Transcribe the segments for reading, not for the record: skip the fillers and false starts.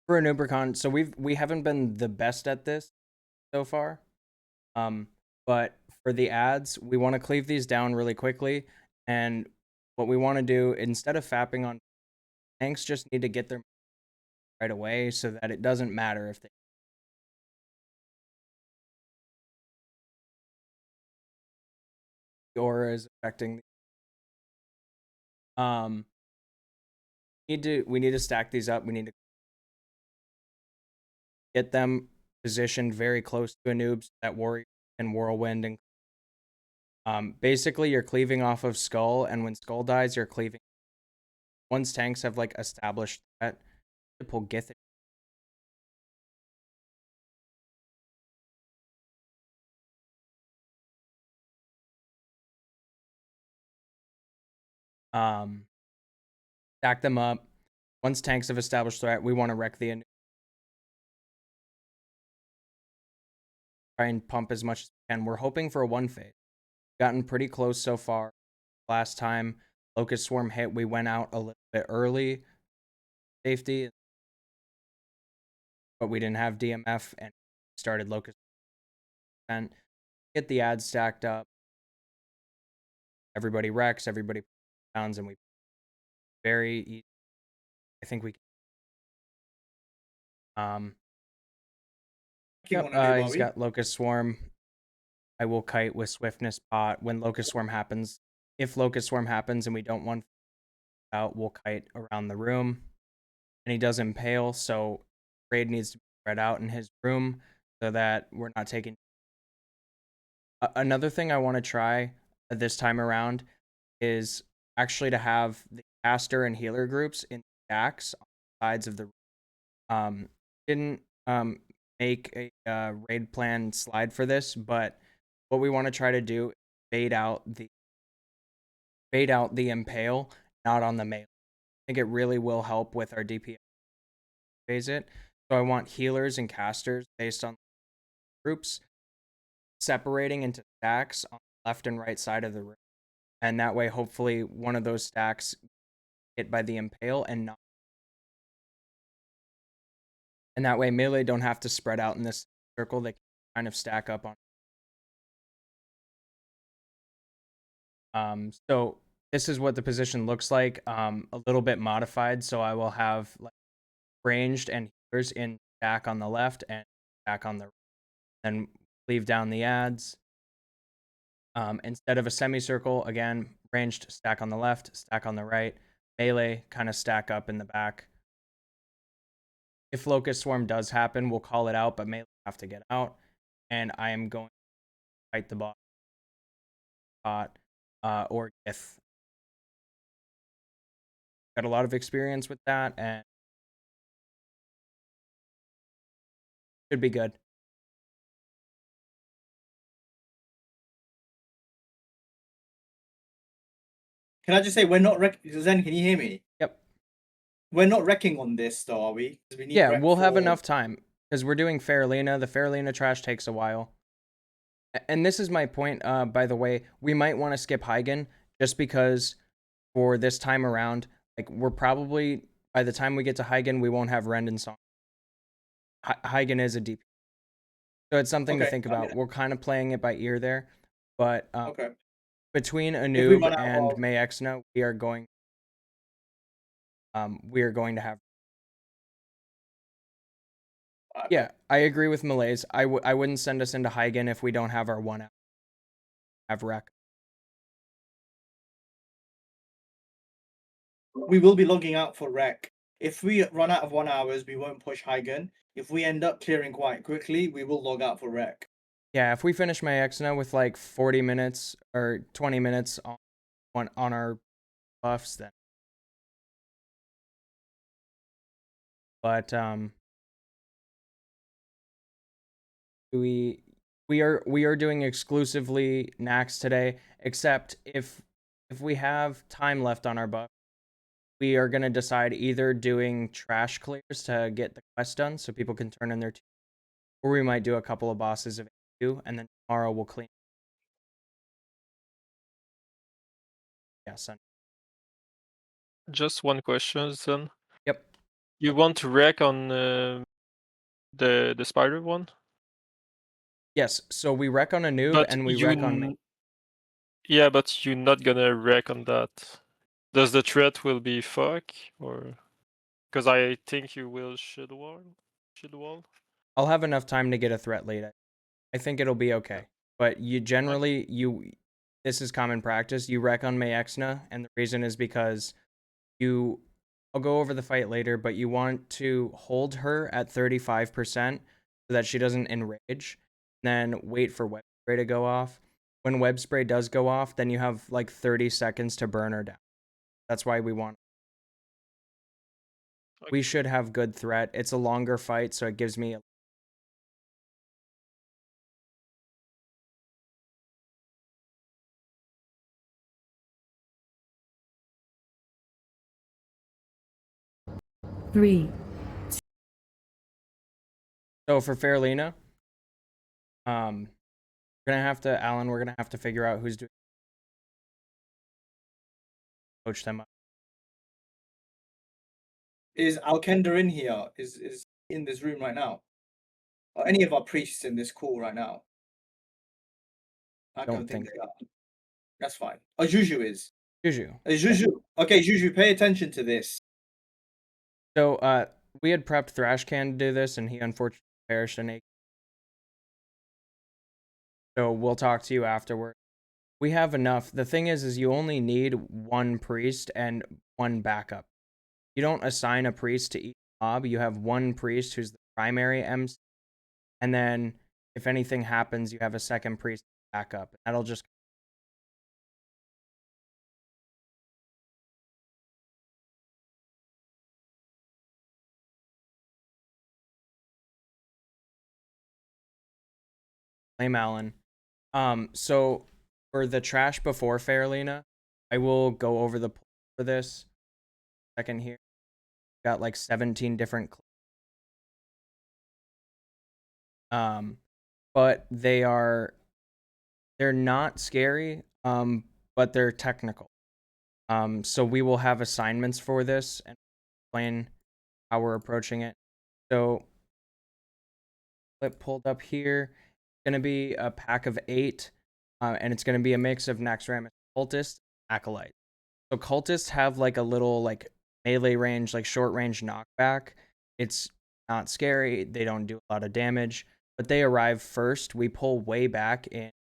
For a Nubercon, so we haven't been the best at this so far. But for the ads, we want to cleave these down really quickly, and what we want to do instead of fapping on tanks, just need to get their right away so that it doesn't matter if the aura is affecting. We need to stack these up. We need to get them positioned very close to a noob so that warrior and whirlwind and basically you're cleaving off of skull, and when skull dies, you're cleaving. Once tanks have like established that, to pull Gith. Stack them up. Once tanks have established threat, we want to wreck the try and pump as much as we can. We're hoping for a one phase. Gotten pretty close so far. Last time Locust Swarm hit, we went out a little bit early. Safety. But we didn't have DMF and started Locust. And get the ads stacked up. Everybody wrecks, everybody downs, and we very easy. I think we can. Yep, he's got Locust Swarm. I will kite with Swiftness Pot when Locust Swarm happens. If Locust Swarm happens and we don't want out, we'll kite around the room. And he does impale, so raid needs to be spread out in his room so that we're not taking. Another thing I want to try this time around is actually to have the caster and healer groups in stacks on the sides of the room. Didn't make a raid plan slide for this, but what we want to try to do is bait out the impale, not on the melee. I think it really will help with our DPS phase it. So I want healers and casters based on groups separating into stacks on the left and right side of the room. And that way, hopefully, one of those stacks hit by the impale and not. And that way, melee don't have to spread out in this circle. They can kind of stack up on. So this is what the position looks like, a little bit modified. So I will have like ranged and healers in stack on the left and stack on the right. Then leave down the ads. Instead of a semicircle, again, ranged stack on the left, stack on the right. Melee kind of stack up in the back. If Locust Swarm does happen, we'll call it out, but melee have to get out. And I am going to fight the bot or Gith. Got a lot of experience with that, and should be good. Can I just say we're not Zen? Can you hear me? Yep. We're not wrecking on this, though, are we? We need We'll have enough time because we're doing Faralina. The Faralina trash takes a while. And this is my point, by the way. We might want to skip Hygen just because for this time around, like we're probably by the time we get to Hygen, we won't have Rend and Song. Hygen is a DP, so it's something to think about. We're kind of playing it by ear there, but between a noob and Mayexna, we are going to have. Yeah, I agree with Malays. I wouldn't send us into Hygen if we don't have our 1 hour. Have wreck. We will be logging out for wreck. If we run out of 1 hours, we won't push Hygen. If we end up clearing quite quickly, we will log out for wreck. Yeah, if we finish Mayexna with like 40 minutes or 20 minutes on our buffs, then. But we are doing exclusively Naxx today, except if we have time left on our buff, we are gonna decide either doing trash clears to get the quest done so people can turn in their or we might do a couple of bosses of 2, and then tomorrow we'll clean. Yeah, Sunday. Just one question then. Yep. You want to wreck on the spider one? Yes, so we wreck on a noob But and we you wreck on me. yeah, but you're not gonna wreck on that. Does the threat will be fuck or because I think you will shield wall? Shield wall? I'll have enough time to get a threat lead. I think it'll be Yeah. okay. But you Okay. generally this is common practice. You wreck on Mayexna, and the reason is because you I'll go over the fight later, but you want to hold her at 35% so that she doesn't enrage, then wait for web spray to go off. When web spray does go off, then you have like 30 seconds to burn her down. That's why we want. We Okay. should have good threat. It's a longer fight, so it gives me a 3. So for Faralina, we're gonna have to Alan. We're gonna have to figure out who's doing coach them up. Is Alkenda in here? Is in this room right now? Are any of our priests in this call right now? I Don't don't think think they are. That's fine. Oh, Juju is. Juju. Juju. Okay, Juju, pay attention to this. So we had prepped Thrashcan to do this, and he unfortunately perished in a. So we'll talk to you afterward. We have enough. The thing is you only need one priest and one backup. You don't assign a priest to each mob. You have one priest who's the primary MC, and then if anything happens, you have a second priest backup. That'll just blame Alan. So for the trash before Faralina, I will go over the poll for this second here. Got like 17 different but they're not scary, but they're technical. So we will have assignments for this and explain how we're approaching it. So clip pulled up here. It's gonna be a pack of 8, and it's gonna be a mix of Naxxramas cultists, acolytes. So cultists have like a little like melee range, like short range knockback. It's not scary. They don't do a lot of damage, but they arrive first. We pull way back in.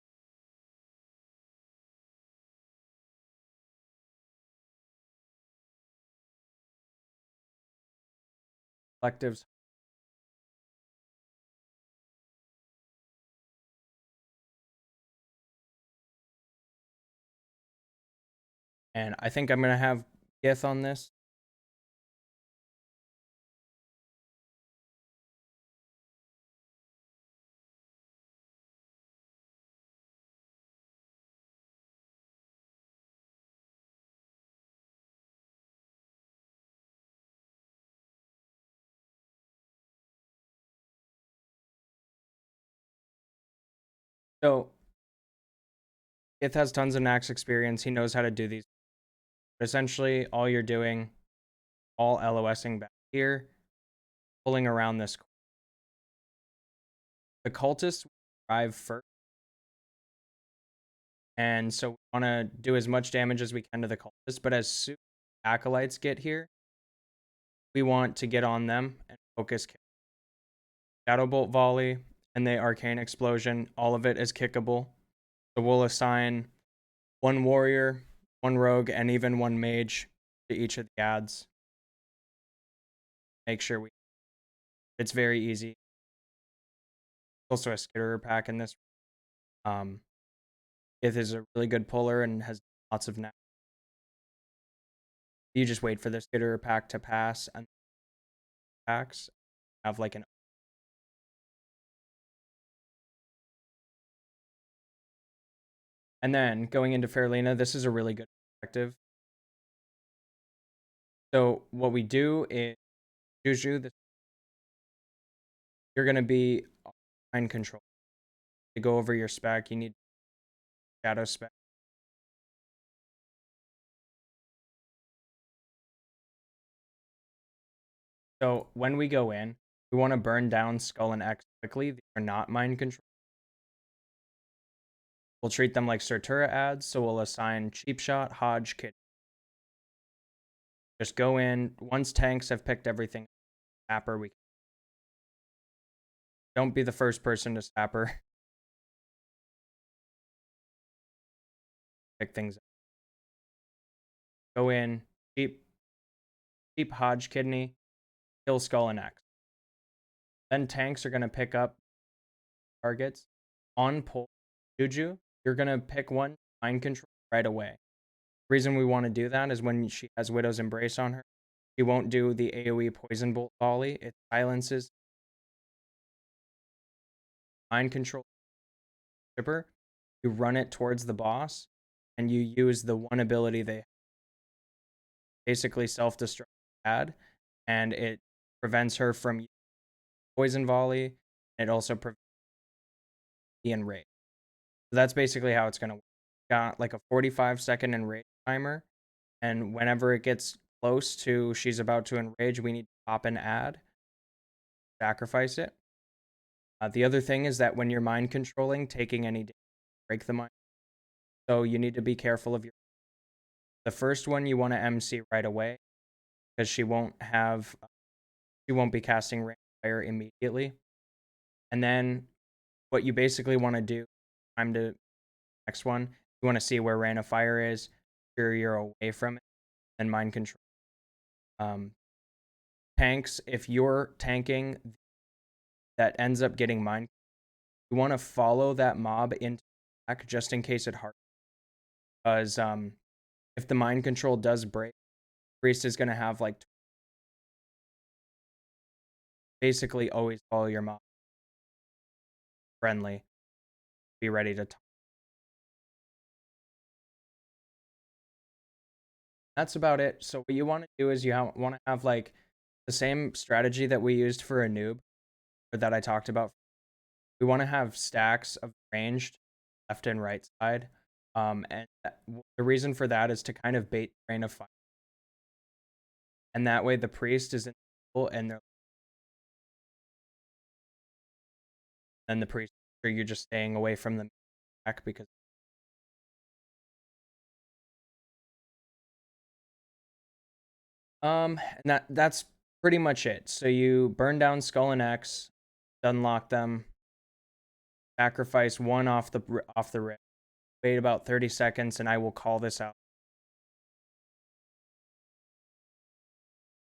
Collectives. And I think I'm gonna have Gith on this. So Gith has tons of Naxx experience. He knows how to do these. But essentially, all you're doing, all LOSing back here, pulling around this. The cultists arrive first. And so we want to do as much damage as we can to the cultists. But as soon as acolytes get here, we want to get on them and focus kick. Shadow Bolt Volley and the Arcane Explosion, all of it is kickable. So we'll assign one warrior, one rogue, and even one mage to each of the ads. Make sure it's very easy. Also a skitterer pack in this. Ith is a really good puller and has lots of you just wait for the skitterer pack to pass and packs have like an. And then going into Faralina, this is a really good perspective. So what we do is Juju, you're gonna be mind control. To go over your spec, you need shadow spec. So when we go in, we want to burn down Skull and X quickly. These are not mind control. We'll treat them like Certura ads, so we'll assign Cheap Shot, Hodge, Kid. Just go in. Once tanks have picked everything, Sapper, we don't be the first person to Sapper. Pick things up. Go in, cheap Hodge Kidney, kill Skull and X. Then tanks are going to pick up targets. On pull, Juju, you're going to pick one, mind control right away. The reason we want to do that is when she has Widow's Embrace on her, she won't do the AoE Poison Bolt volley. It silences mind control shipper. You run it towards the boss, and you use the one ability they have. Basically self-destruct ad, and it prevents her from poison volley. It also prevents the enrage. So that's basically how it's going to work. Got like a 45-second enrage timer, and whenever it gets close to she's about to enrage, we need to pop an ad, sacrifice it. The other thing is that when you're mind controlling, taking any damage, break the mind. So you need to be careful of your. The first one you want to MC right away, because she won't be casting rain fire immediately. And then what you basically want to do, time to next one, you want to see where Rain of Fire is, sure you're away from it, and mind control. Tanks, if you're tanking that ends up getting mind, you want to follow that mob into back just in case it hard. Because if the mind control does break, Priest is going to have like basically always follow your mob. Friendly. Be ready to talk. That's about it. So what you want to do is you want to have like the same strategy that we used for a noob, or that I talked about. We want to have stacks of ranged left and right side. And the reason for that is to kind of bait Rain of Fire. And that way the priest is in the middle, and then the priest, or you're just staying away from the back because and that's pretty much it. So you burn down Skull and X, unlock them, sacrifice one off the rip. Wait about 30 seconds, and I will call this out.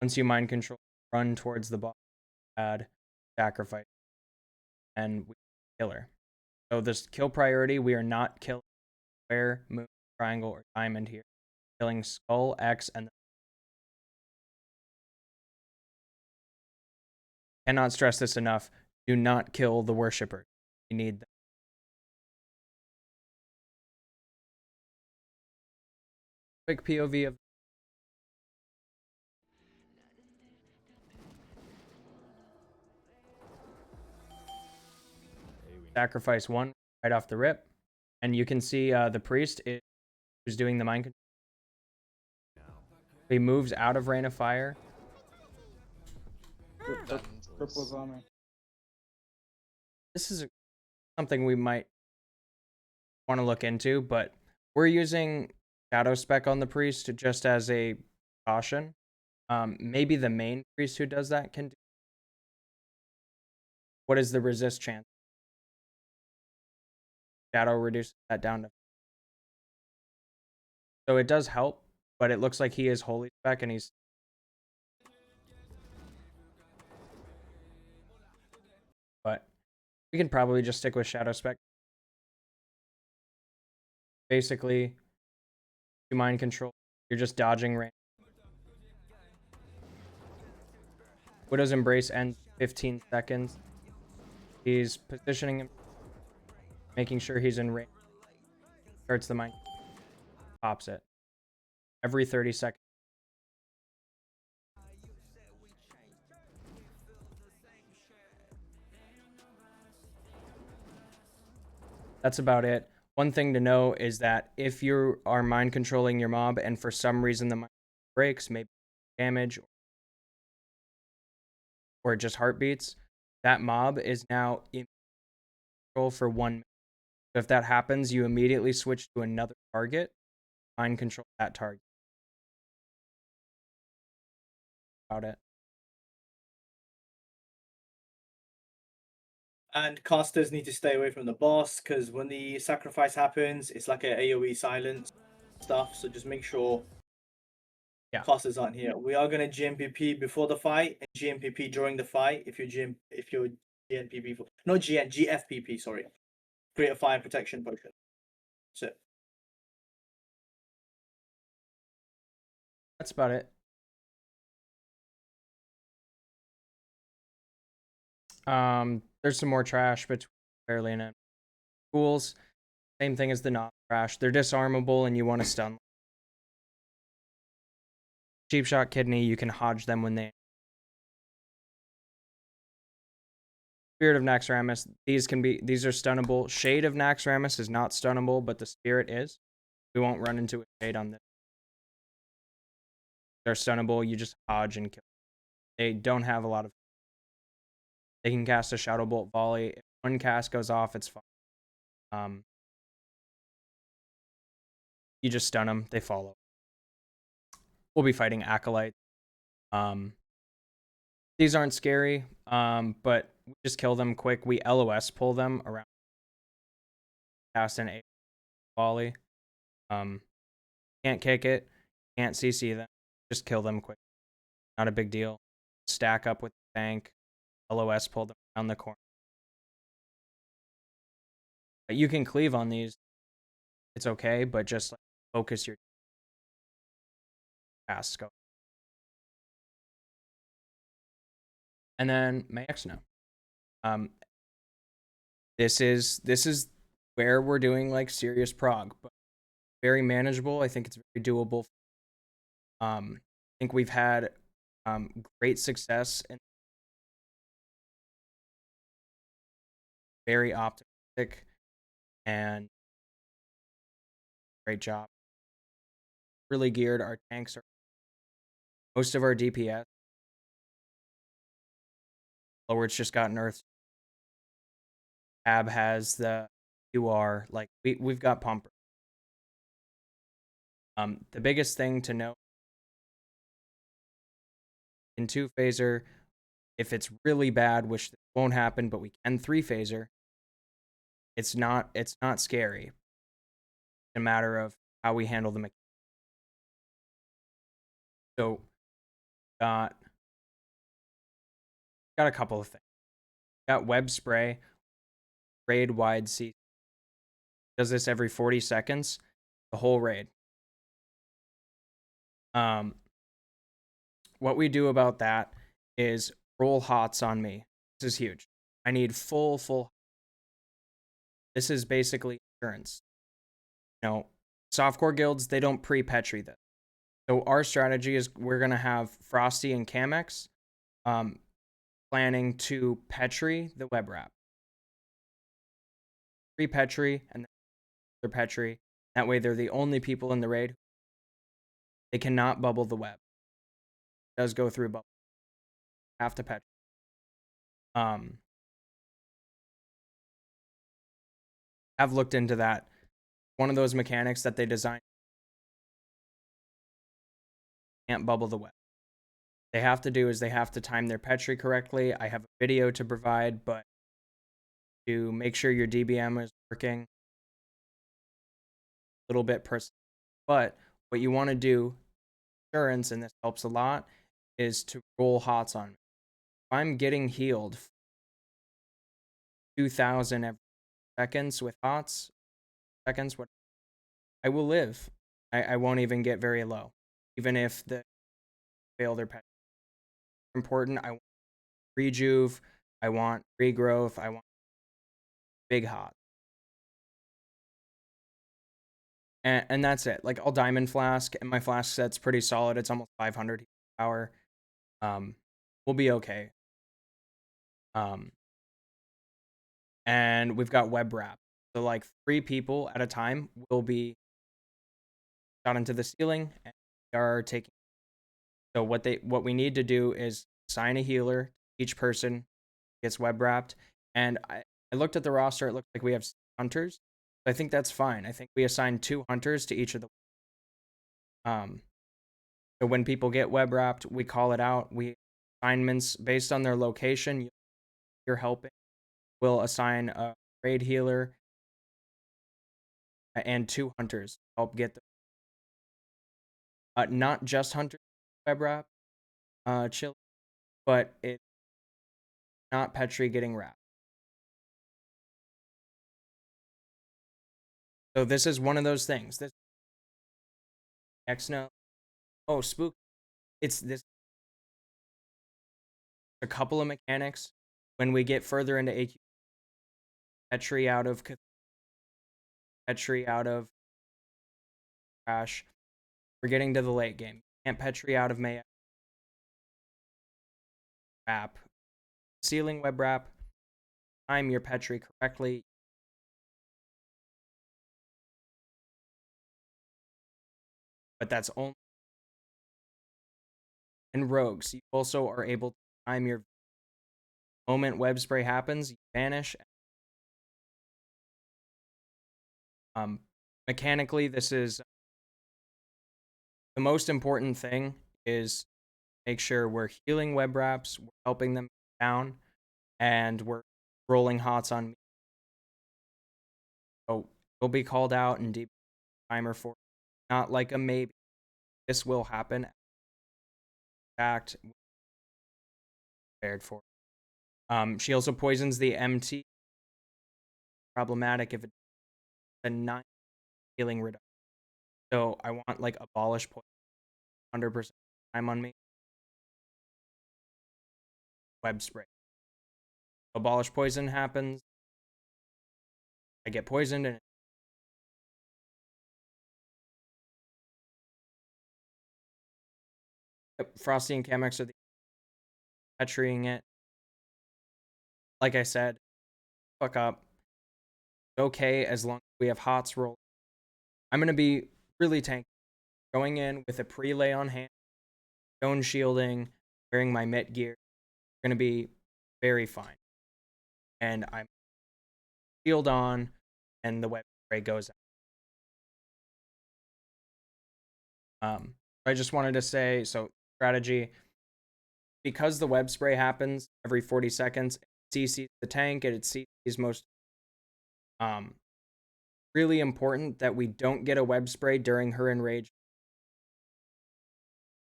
Once you mind control, run towards the boss, add, sacrifice, and we kill her. So this kill priority, we are not killing square, moon, triangle, or diamond here. Killing Skull, X, and cannot stress this enough. Do not kill the worshippers. You need them. Quick POV of sacrifice one right off the rip, and you can see the priest is doing the mind control. He moves out of Rain of Fire. Cripples on me. This is something we might want to look into, but we're using Shadow Spec on the priest just as a caution. Maybe the main priest who does that can do. What is the resist chance? Shadow reduces that down to. So it does help, but it looks like he is Holy Spec and he's. But we can probably just stick with Shadow Spec. Basically, you mind control. You're just dodging rain. Widow's Embrace ends 15 seconds. He's positioning him, making sure he's in range. Starts the mind. Pops it. Every 30 seconds. That's about it. One thing to know is that if you are mind controlling your mob and for some reason the mind breaks, maybe damage, or just heartbeats, that mob is now in control for 1 minute. So if that happens, you immediately switch to another target, mind control that target. About it. And casters need to stay away from the boss because when the sacrifice happens, it's like a AoE silence stuff. So just make sure casters aren't here. We are gonna GMPP before the fight and GMPP during the fight. If you're GNPP for not GFPP, sorry. Create a fire protection potion. That's it. That's about it. There's some more trash between fairly and tools. Same thing as the not trash. They're disarmable and you want to stun. Cheap shot kidney, you can hodge them when they. Spirit of Naxxramas, these are stunnable. Shade of Naxxramas is not stunnable, but the spirit is. We won't run into a shade on this. They're stunnable, you just hodge and kill. They don't have a lot of. They can cast a Shadow Bolt volley. If one cast goes off, it's fine. You just stun them, they follow. We'll be fighting Acolyte. These aren't scary, but we just kill them quick. We LOS pull them around. Cast an A volley. Can't kick it. Can't CC them. Just kill them quick. Not a big deal. Stack up with the tank. LOS pull them around the corner. But you can cleave on these. It's okay, but just like focus your cast scope. And then Naxx now. This is where we're doing like serious prog, but very manageable. I think it's very doable. I think we've had great success and very optimistic and great job. Really geared. Our tanks are most of our DPS. Lowards just got nerfed. Tab has the UR. Like we've got pumper. The biggest thing to note in 2-phaser, if it's really bad, which won't happen, but we can 3-phaser, it's not scary. It's a matter of how we handle the mechanics. So got a couple of things. Got web spray, raid wide C. Does this every 40 seconds, the whole raid. What we do about that is roll hots on me. This is huge. I need full. This is basically insurance. You know, softcore guilds, they don't pre-petri this. So our strategy is we're gonna have Frosty and Camex planning to petri the web wrap. Pre-petri and then they're petri. That way they're the only people in the raid. They cannot bubble the web. It does go through bubble. Have to petri. I've looked into that. One of those mechanics that they designed can't bubble the web. They have to do is they have to time their petri correctly. I have a video to provide, but to make sure your DBM is working a little bit personal. But what you want to do, insurance, and this helps a lot, is to roll hots on me. If I'm getting healed 2,000 every seconds with hots, what I will live. I won't even get very low, even if the fail their petri. Important. I want rejuve. I want regrowth. I want big hot. And that's it. Like I'll diamond flask, and my flask set's pretty solid. It's almost 500 power. We'll be okay. And we've got web wrap. So like 3 people at a time will be shot into the ceiling and are taking. So what we need to do is assign a healer, each person gets web wrapped. And I looked at the roster. It looks like we have hunters. I think that's fine. I think we assign 2 hunters to each of the. So when people get web wrapped, we call it out. We assignments based on their location. You're helping. We'll assign a raid healer and 2 hunters to help get the. Not just hunters web wrap, chill, but it's not Petri getting wrapped. So this is one of those things. This Xno. Oh, spook. It's this. A couple of mechanics. When we get further into AQ, Petri out of Crash. We're getting to the late game. Can't Petri out of May. Wrap. Ceiling web wrap. Time your Petri correctly. But that's only. And rogues, you also are able to time your moment web spray happens, you vanish. Mechanically, this is the most important thing is make sure we're healing web wraps, we're helping them down, and we're rolling hots on me. So you'll be called out and deep timer for not like a maybe. This will happen. In fact, prepared for. She also poisons the MT. Problematic if it's a 9 healing reduction. So I want like abolish poison 100% time on me. Web spray. Abolish poison happens. I get poisoned and Frosty and Chemex are the petrying it. Like I said, fuck up. It's okay as long as we have hots roll. I'm gonna be really tanky. Going in with a prelay on hand, stone shielding, wearing my Met gear. Gonna be very fine. And I'm shield on, and the web spray goes out. I just wanted to say, so strategy, because the web spray happens every 40 seconds, it CCs the tank, and it CCs most. Really important that we don't get a web spray during her enrage.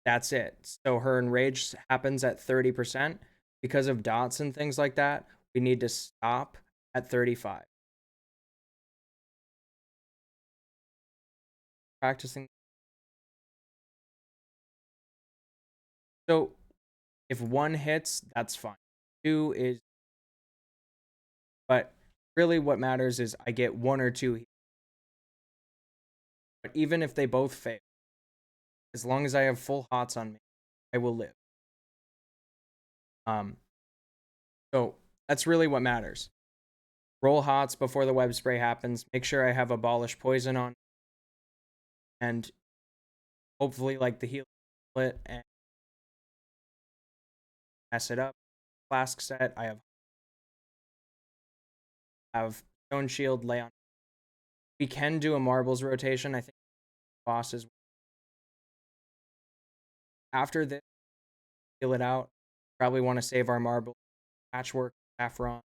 That's it. So her enrage happens at 30%. Because of dots and things like that, we need to stop at 35. Practicing. So if 1 hits, that's fine. 2 is. But really what matters is I get 1 or 2. But even if they both fail, as long as I have full hots on me, I will live. So that's really what matters. Roll hots before the web spray happens. Make sure I have abolish poison on. And hopefully like the heal split and mess it up. Flask set. I have stone shield lay on. We can do a marbles rotation. I think bosses. After this, heal it out. Probably want to save our marble. Patchwork, saffron.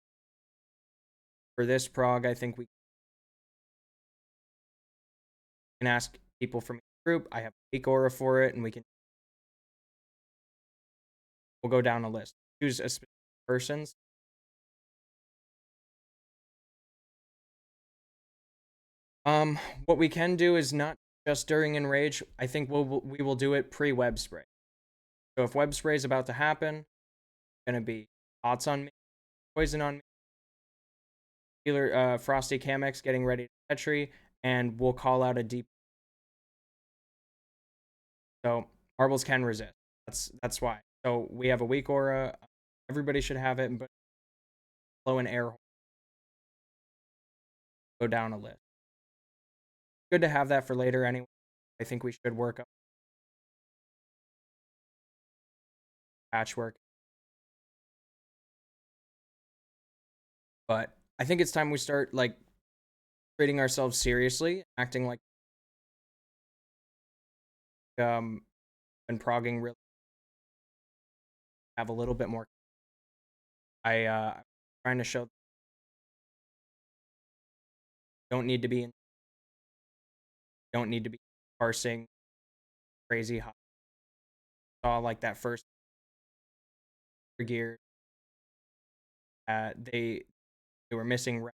For this prog, I think we can ask people from each group. I have weak aura for it, and we'll go down a list. Choose a specific persons. What we can do is not just during enrage. I think we will do it pre-web spray. So if web spray is about to happen, it's gonna be hots on me, poison on me, healer Frosty Camex getting ready to Petri, and we'll call out a deep. So marbles can resist. That's why. So we have a weak aura. Everybody should have it, but blow an air horn. Go down a list. Good to have that for later anyway. I think we should work up patchwork. But I think it's time we start like treating ourselves seriously, acting like and progging really have a little bit more. I'm trying to show don't need to be parsing crazy high. Saw like that first gear. They were missing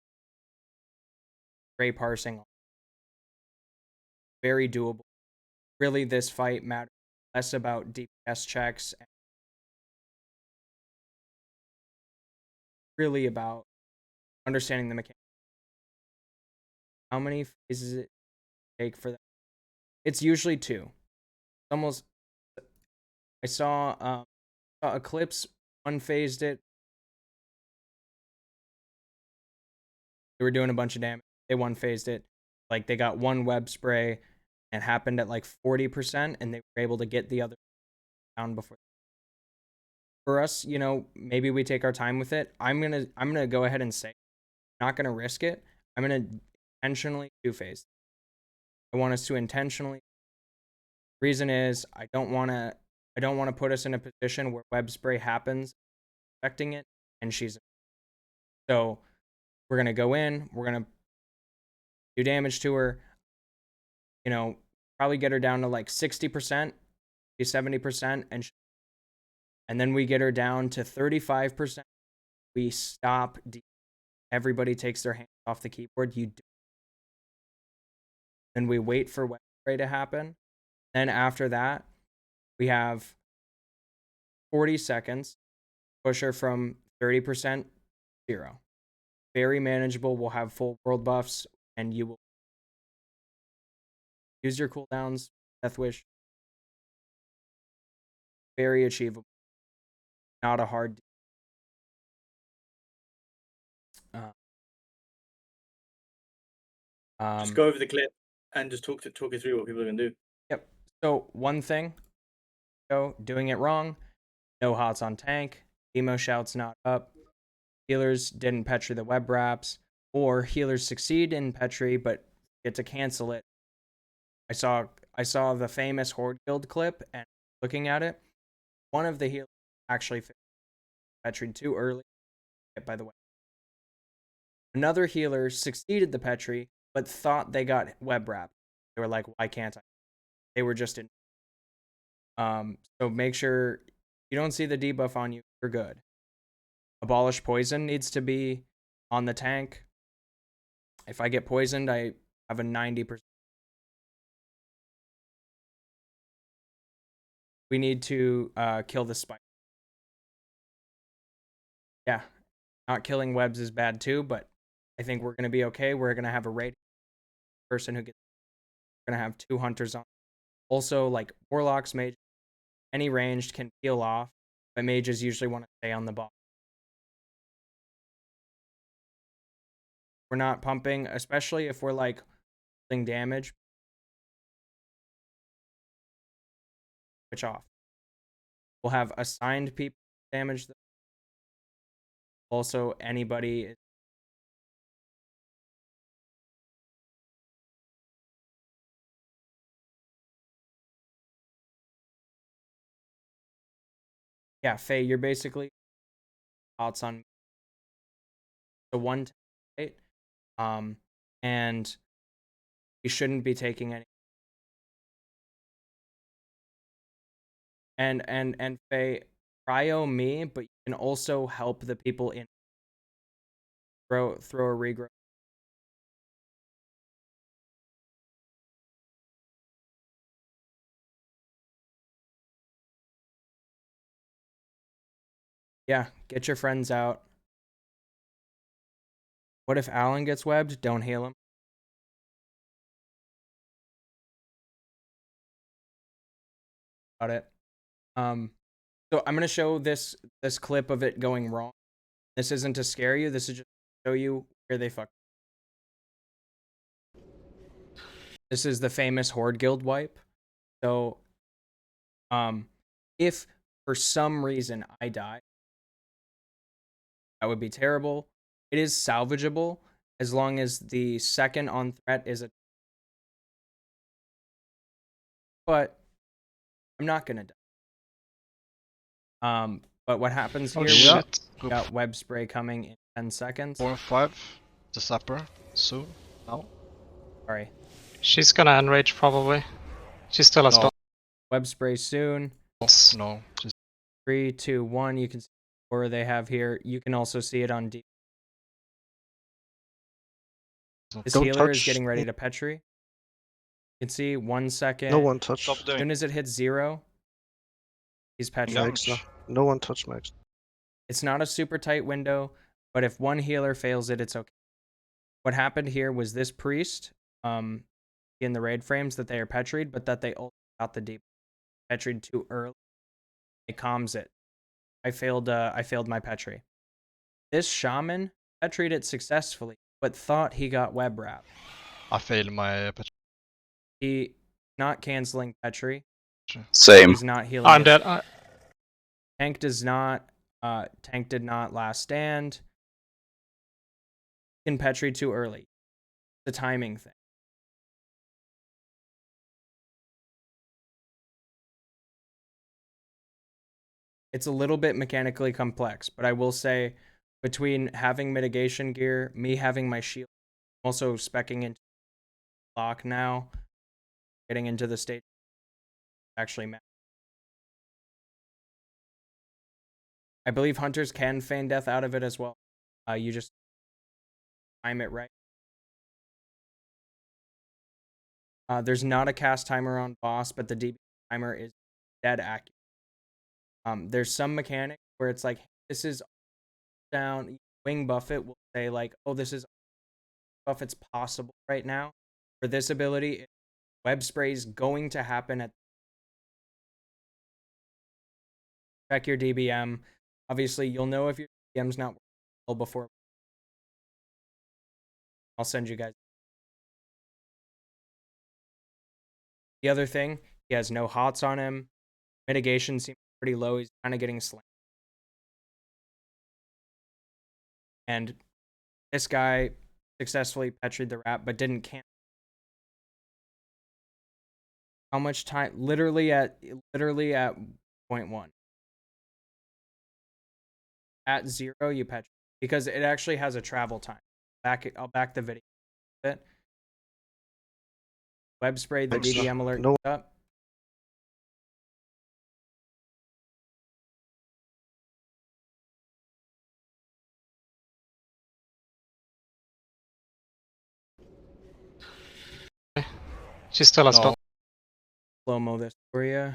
ray parsing. Very doable. Really, this fight matters less about DPS checks and really about understanding the mechanics. How many phases it take for that? It's usually 2. Almost. I saw Eclipse one phased it. They were doing a bunch of damage. They one phased it. Like they got one web spray and happened at like 40%, and they were able to get the other down before. For us, you know, maybe we take our time with it. I'm gonna go ahead and say, not gonna risk it. I'm gonna intentionally 2-phase. I want us to intentionally. Reason is I don't want to put us in a position where web spray happens, affecting it, and she's. So we're gonna go in. We're gonna do damage to her. You know, probably get her down to like 60%, 70%, and then we get her down to 35%. We stop. Everybody takes their hands off the keyboard. Then we wait for web spray to happen. Then after that, we have 40 seconds. Push her from 30% 0. Very manageable. We'll have full world buffs, and you will use your cooldowns. Death Wish. Very achievable. Not a hard. Just go over the clip and just talk it through what people are gonna do. Yep. So one thing, doing it wrong. No hots on tank. Emo shouts not up. Healers didn't Petri the web wraps, or healers succeed in Petri but get to cancel it. I saw the famous Horde Guild clip, and looking at it, one of the healers actually Petri too early. By the way, another healer succeeded the Petri but thought they got web wrap. They were like, "Why can't I?" They were just in. So make sure you don't see the debuff on you. You're good. Abolish poison needs to be on the tank. If I get poisoned, I have a 90%. We need to kill the spike. Yeah, not killing webs is bad too, but I think we're going to be okay. We're going to have a raid person who gets. We're going to have 2 hunters on. Also, like warlocks, mages, any ranged can peel off, but mages usually want to stay on the ball. We're not pumping, especially if we're like dealing damage. Switch off. We'll have assigned people damage. Also, anybody. Yeah, Faye, you're basically thoughts on the one, right? And you shouldn't be taking any. And Faye, cryo me, but you can also help the people in. Throw a regrow. Yeah, get your friends out. What if Alan gets webbed? Don't heal him. Got it. So I'm gonna show this clip of it going wrong. This isn't to scare you. This is just to show you where they fuck. This is the famous Horde Guild wipe. So, if for some reason I die, that would be terrible. It is salvageable as long as the second on threat is a. But I'm not gonna die. But what happens here? Shit. We got web spray coming in 10 seconds. 4 and 5. The sapper. Soon. Now. Sorry. She's gonna enrage probably. She still has No. Web spray soon. No. Just 3, 2, 1. You can see the aura they have here. You can also see it on D. This healer is getting ready to Petri. You can see 1 second. No one touched. stop As doing soon as it hits 0, he's Petri. damage. No one touched Max. It's not a super tight window, but if one healer fails it, it's okay. What happened here was this priest, in the raid frames that they are Petried, but that they ult out the deep. Petried too early. It calms it. I failed my Petri. This shaman Petried it successfully, but thought he got web wrap. I failed my Petri. He not canceling Petri. Same. He's not healing. I'm it. dead. Tank does not. Tank did not last stand. In Petri too early. The timing thing. It's a little bit mechanically complex, but I will say between having mitigation gear, me having my shield, also speccing into lock now, getting into the stage actually matters. I believe hunters can feign death out of it as well. You just time it right. There's not a cast timer on boss, but the DB timer is dead accurate. There's some mechanic where it's like, this is down. Wing Buffet will say like, oh, this is buff. It's possible right now. For this ability, web spray is going to happen at. Check your DBM. Obviously, you'll know if your DBM's not working before. I'll send you guys. The other thing, he has no hots on him. Mitigation seems pretty low. He's kind of getting slammed. And this guy successfully petried the wrap, but didn't cancel. How much time? Literally at 0.1. At 0, you petri, because it actually has a travel time. I'll back the video a bit. Web spray, the DBM alert up. She still has Slow-mo this for you.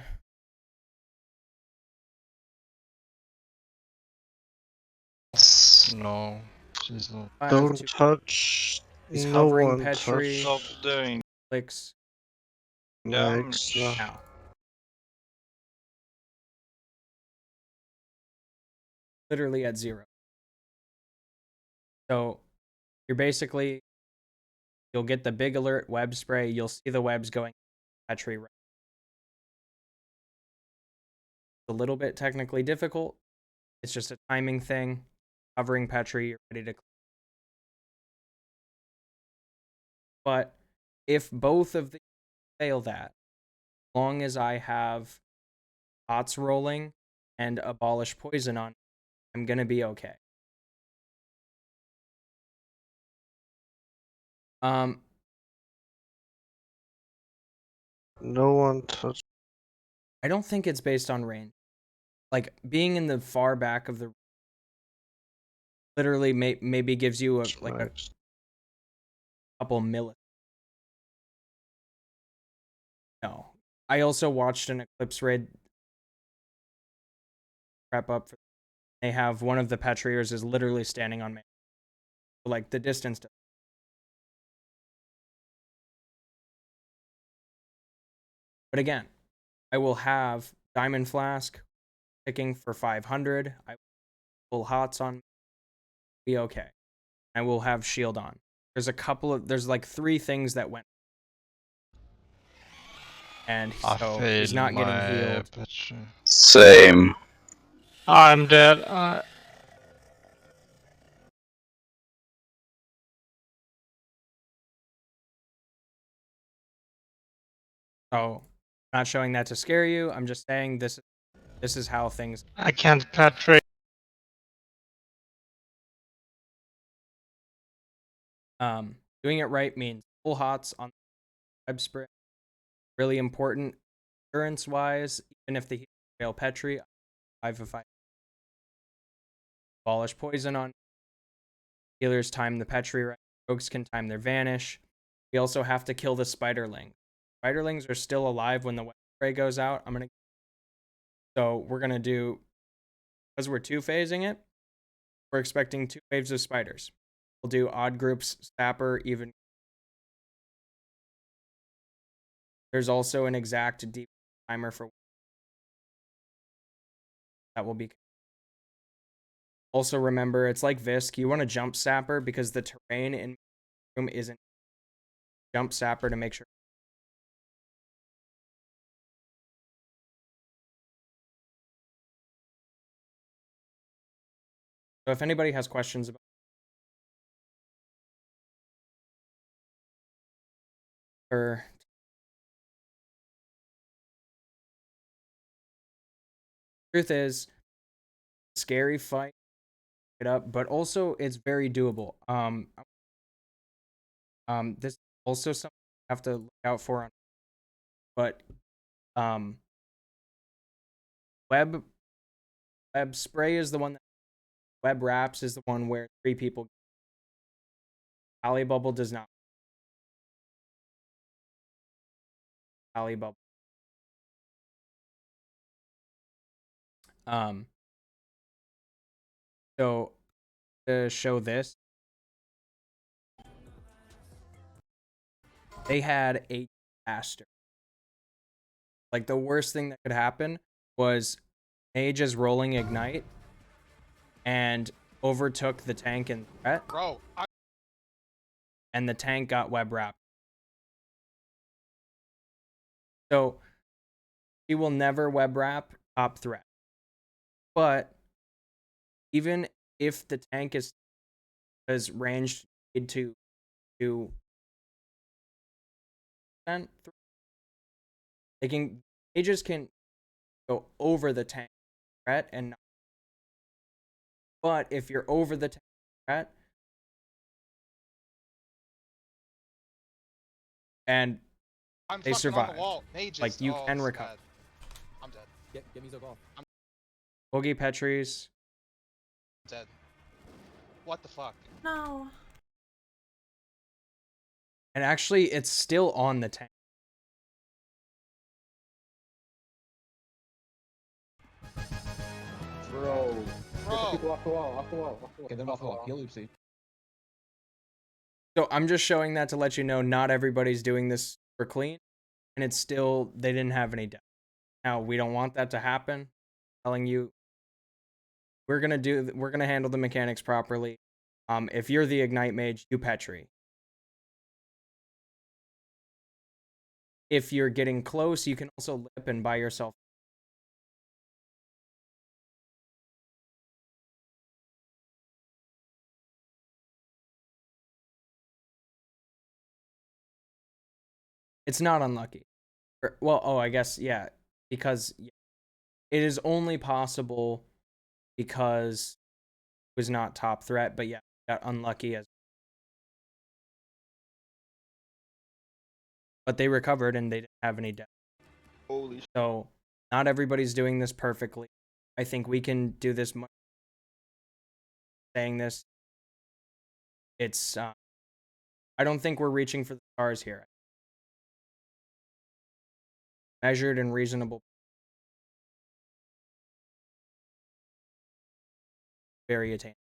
No. She's not. Don't touch. He's No hovering one Petri. touched. Stop doing Clicks Max. now. Literally at 0. So you're basically, you'll get the big alert web spray. You'll see the webs going Petri. It's a little bit technically difficult. It's just a timing thing. Covering Petri, you're ready to. But if both of the fail that, as long as I have bots rolling and abolish poison on, I'm gonna be okay. No one touched. I don't think it's based on range. Like being in the far back of the literally maybe gives you a couple milliseconds. No. I also watched an Eclipse raid prep up for, they have one of the Petriers is literally standing on me. Like the distance to, but again, I will have Diamond Flask picking for 500. I will hots on, be okay. I will have shield on. There's like 3 things that went. And so he's not getting healed. Petri. Same. I'm dead. So, I'm not showing that to scare you. I'm just saying this is how things. I can't penetrate. Doing it right means full hots on web spray. Really important endurance wise. Even if the healers fail Petri, 5 of 5. Abolish poison on healers. Time the Petri right. Rogues can time their vanish. We also have to kill the spiderling. Spiderlings are still alive when the web spray goes out. So we're gonna do, because we're 2-phasing it, we're expecting 2 waves of spiders. We'll do odd groups, sapper, even. There's also an exact deep timer for that will be. Also remember, it's like Visk. You want to jump sapper because the terrain in room isn't. Jump sapper to make sure. So if anybody has questions about or truth is, scary fight it up, but also it's very doable. This is also something you have to look out for on, but web spray is the one that web wraps is the one where 3 people. Alley bubble does not. Alley bubble. So to show this, they had a disaster. Like the worst thing that could happen was Mage is rolling ignite and overtook the tank and threat. Bro, And the tank got web wrapped. So he will never web wrap top threat. But even if the tank is ranged to they can mages can go over the tank threat and not. But if you're over the tank threat and I'm they fucking survive, on the wall. Mages. like you Oh, can this is recover. bad. I'm dead. Get me Zog off. I'm Boogie Petries. dead. What the fuck? No. And actually, it's still on the tank. Bro. Get the Bro. people off the wall, off the wall, off the wall. Get them off the wall. Heal Oopsie. So I'm just showing that to let you know not everybody's doing this for clean. And it's still, they didn't have any death. Now, we don't want that to happen. I'm telling you, we're going to handle the mechanics properly. If you're the Ignite Mage, do Petri. If you're getting close, you can also lip and buy yourself. It's not unlucky. Well, oh, I guess, yeah. Because it is only possible because it was not top threat, but yeah, got unlucky as. But they recovered and they didn't have any death. Holy shit. So not everybody's doing this perfectly. I think we can do this. Saying this, it's. I don't think we're reaching for the stars here. Measured and reasonable. Very attainable.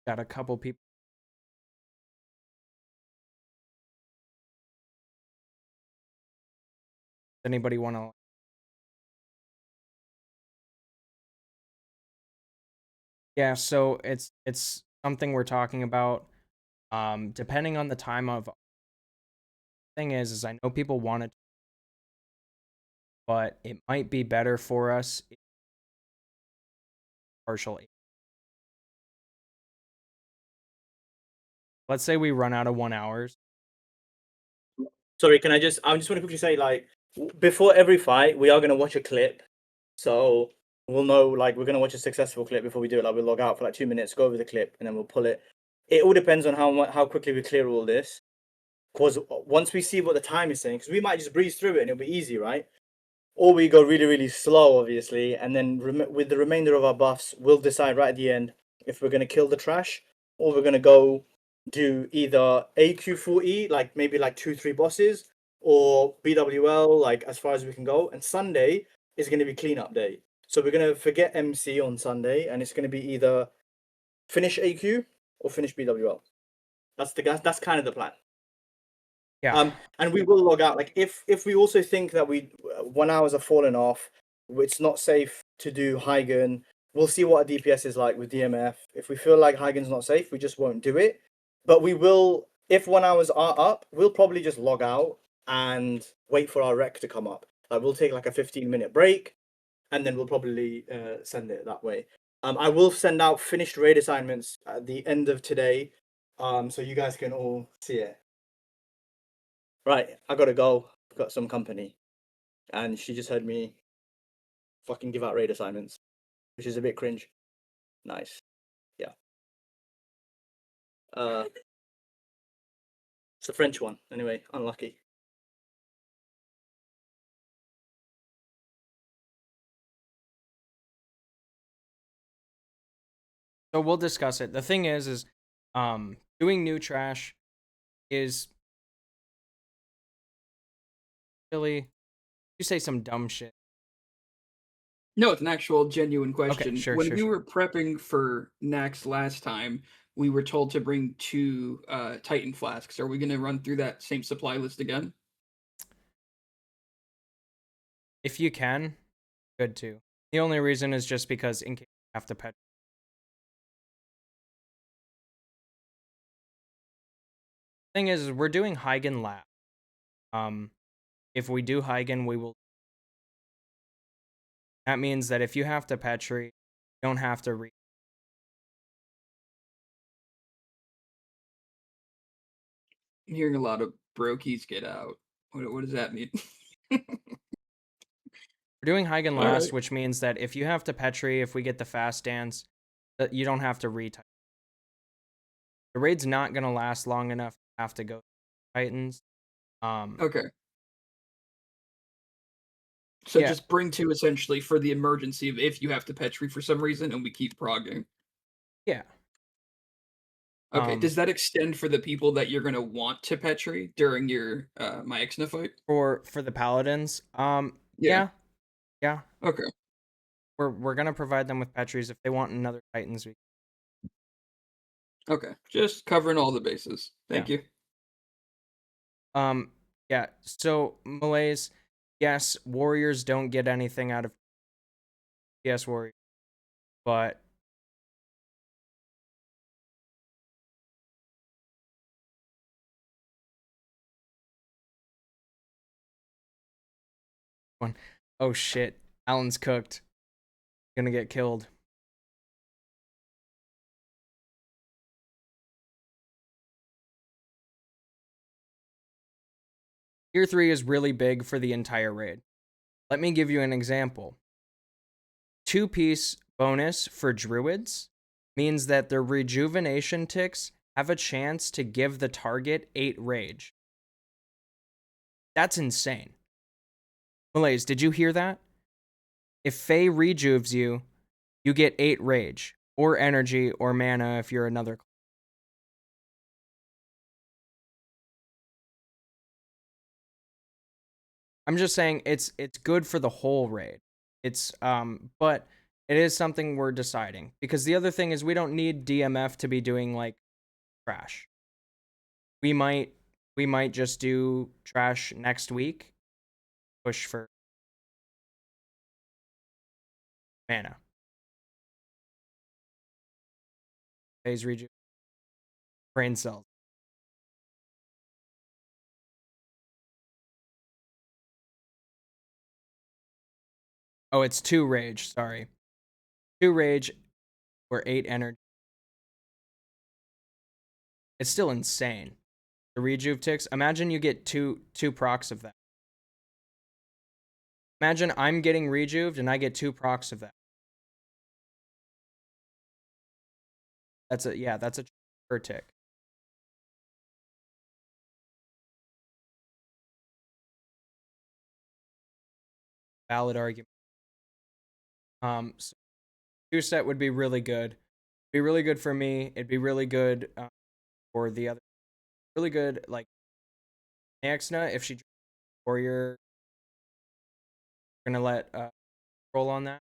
Got a couple people. Anybody want to? Yeah, so it's something we're talking about. Depending on the time of thing is I know people want it, but it might be better for us if partial. Let's say we run out of 1 hours. Sorry, I just want to quickly say, like, before every fight, we are gonna watch a clip, so we'll know, like, we're gonna watch a successful clip before we do it. Like, we'll log out for like 2 minutes, go over the clip, and then we'll pull it. It all depends on how quickly we clear all this. Because once we see what the time is saying, because we might just breeze through it and it'll be easy, right? Or we go really, really slow, obviously, and then with the remainder of our buffs, we'll decide right at the end if we're gonna kill the trash or we're gonna go do either AQ full E, like maybe like 2-3 bosses, or BWL, like as far as we can go. And Sunday is gonna be cleanup day, so we're gonna forget MC on Sunday, and it's gonna be either finish AQ or finish BWL. That's kind of the plan. Yeah. And we will log out. Like if we also think that 1 hours are falling off, it's not safe to do Heigen. We'll see what a DPS is like with DMF. If we feel like Heigen's not safe, we just won't do it. But we will, if 1 hours are up, we'll probably just log out and wait for our rec to come up. Like we'll take like a 15-minute break, and then we'll probably send it that way. I will send out finished raid assignments at the end of today, so you guys can all see it. Right, I gotta go. I've got some company. And she just heard me fucking give out raid assignments, which is a bit cringe. Nice. Yeah. It's the French one. Anyway, unlucky. So we'll discuss it. The thing is doing new trash is really, you say some dumb shit. No, it's an actual genuine question. Okay, sure, when sure, we sure. were prepping for Naxx last time, we were told to bring 2 Titan flasks. Are we going to run through that same supply list again? If you can, good too. The only reason is just because in case you have to pet. Thing is, we're doing Heigen lab. If we do Heigen, we will. That means that if you have to Petri, you don't have to read. I'm hearing a lot of brokies get out. What does that mean? We're doing Heigen All last, right. which means that if you have to Petri, if we get the fast dance, that you don't have to retype. The raid's not gonna last long enough to have to go Titans. Okay. So Yeah. just bring 2 essentially for the emergency of if you have to Petri for some reason and we keep progging. Yeah. Okay, does that extend for the people that you're gonna want to Petri during your my Ixna fight? For the paladins, yeah. Okay. We're gonna provide them with Petris if they want another Titans. Okay, just covering all the bases. Thank you. Yeah. So Malays, yes, warriors don't get anything out of warriors, but one. Oh shit, Alan's cooked. Gonna get killed. Tier 3 is really big for the entire raid. Let me give you an example. 2-piece bonus for druids means that their rejuvenation ticks have a chance to give the target 8 rage. That's insane. Malays, did you hear that? If Fae rejuves you, you get 8 rage, or energy, or mana if you're another class. I'm just saying it's good for the whole raid. It's but it is something we're deciding, because the other thing is we don't need DMF to be doing like trash. We might just do trash next week. Push for mana. Phase reju. Brain cells. Oh, it's 2 rage. Sorry, 2 rage or 8 energy. It's still insane. The rejuve ticks. Imagine you get two procs of that. Imagine I'm getting rejuved and I get 2 procs of that. That's a per tick. Valid argument. So 2 set would be really good. Be really good for me. It'd be really good for the other. Really good like Naxxna if she warrior. Gonna let roll on that.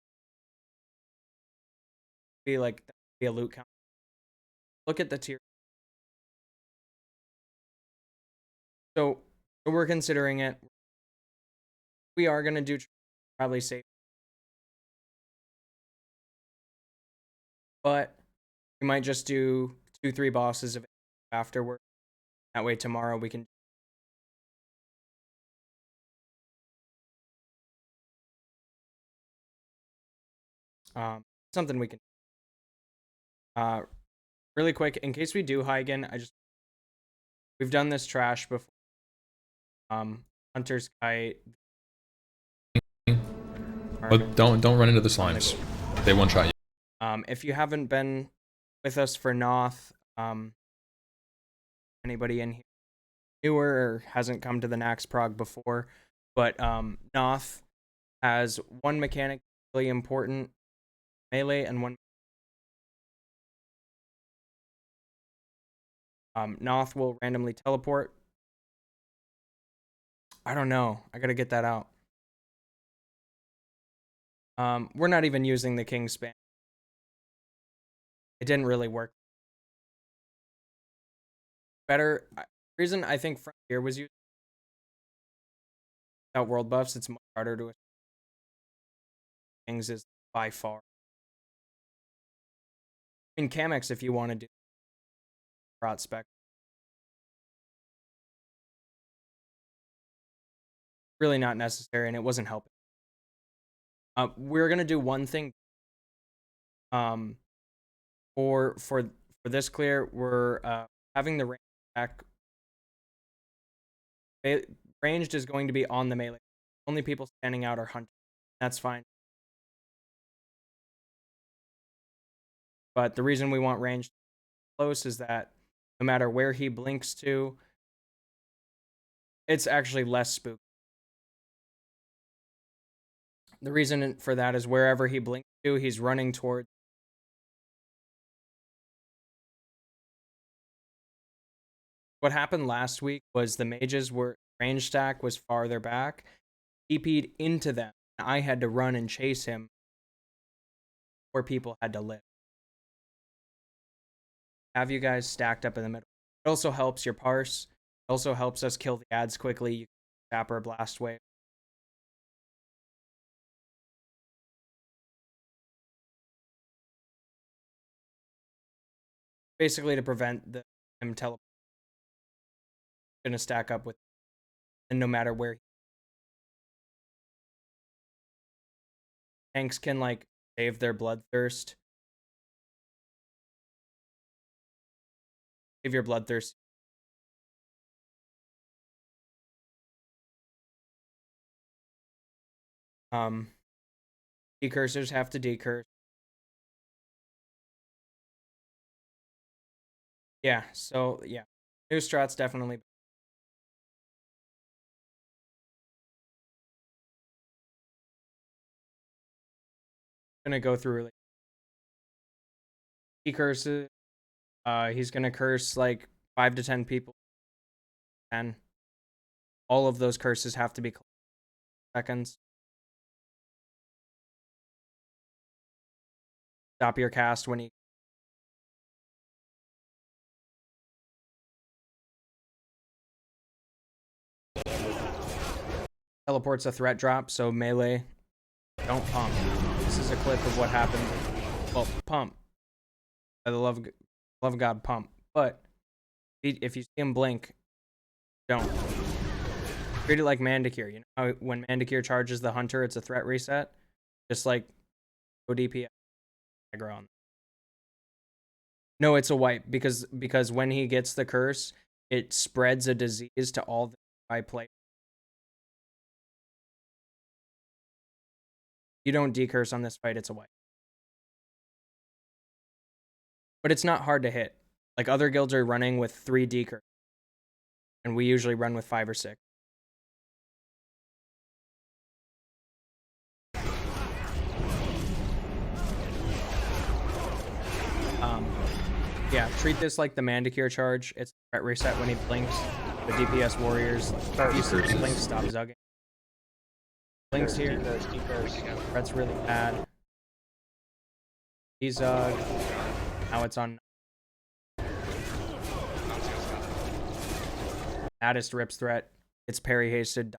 Be like be a loot count. Look at the tier. So we're considering it. We are gonna do probably safe, but we might just do 2-3 bosses of afterward. That way tomorrow we can. Something we can. Really quick, in case we do Heigen, we've done this trash before. Hunter's Kite. But don't run into the slimes. They won't try you. If you haven't been with us for Noth, anybody in here newer or hasn't come to the Naxx prog before, but Noth has one mechanic really important, melee, and one. Noth will randomly teleport. I don't know. I gotta get that out. We're not even using the King spam. It didn't really work. Better reason I think Frontier was used without world buffs. It's much harder to. Kings is by far. In Camex, if you want to do Rot Spec, really not necessary, and it wasn't helping. We're gonna do one thing. For this clear, we're having the range back. Ranged is going to be on the melee. Only people standing out are hunters. That's fine. But the reason we want ranged close is that no matter where he blinks to, it's actually less spooky. The reason for that is wherever he blinks to, he's running towards. What happened last week was the mages were range stack was farther back, TP'd into them. I had to run and chase him where people had to live. Have you guys stacked up in the middle. It also helps your parse. It also helps us kill the ads quickly. You can tap or blast wave. Basically to prevent him teleport. Gonna stack up with, and no matter where. Tanks can like save their bloodthirst. Save your bloodthirst. Decursors have to decurse. Yeah, so yeah. New strat's definitely. Gonna go through like he curses. He's gonna curse like 5 to 10 people. 10. All of those curses have to be seconds. Stop your cast when he. Teleports a threat drop, so melee. Don't pump. This is a clip of what happened. Well, pump. By the love of God, pump. But if you see him blink, don't. Treat it like Mandicure. You know how when Mandicure charges the hunter, it's a threat reset? Just like ODP aggro on. No, it's a wipe because when he gets the curse, it spreads a disease to all the nearby players. You don't decurse on this fight, it's a wipe. But it's not hard to hit. Like other guilds are running with 3 decurse, and we usually run with 5 or 6. Yeah, treat this like the Mandicure charge. It's a threat reset when he blinks. The DPS warriors, if you see him blink, stop zugging. Blinks here. Threat's really bad. He's now it's on. Addist rips threat. It's parry hasted.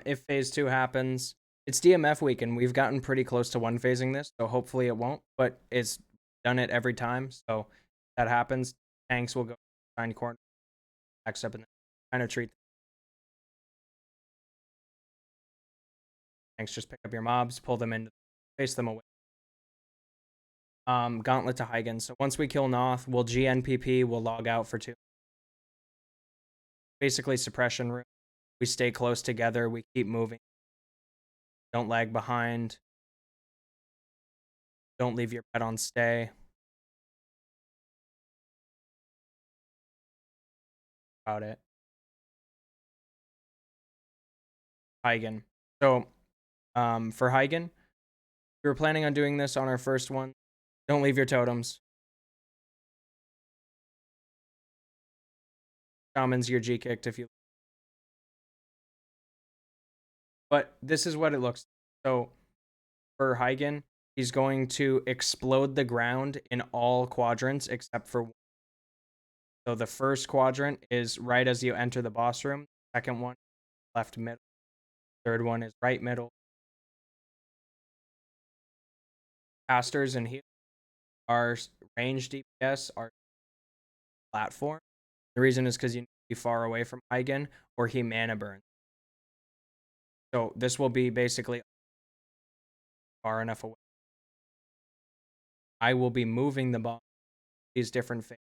If phase 2 happens, it's DMF week, and we've gotten pretty close to 1-phasing this, so hopefully it won't, but it's done it every time, so if that happens, tanks will go behind corner, next up, and kind of treat. Tanks just pick up your mobs, pull them in, face them away. Gauntlet to Hygen. So once we kill Noth, we'll GNPP, we'll log out for 2. Basically suppression room. We stay close together, we keep moving. Don't lag behind. Don't leave your pet on stay. About it. Hygen. So, for Hygen, we were planning on doing this on our first one. Don't leave your totems. Shamans, you're G-kicked if you. But this is what it looks like. So, for Hygen, he's going to explode the ground in all quadrants except for one. So the first quadrant is right as you enter the boss room. Second one, left middle. Third one is right middle. Casters and healers are range DPS, are platform. The reason is because you need to be far away from Hygen or he mana burns. So this will be basically far enough away. I will be moving the bomb. These different things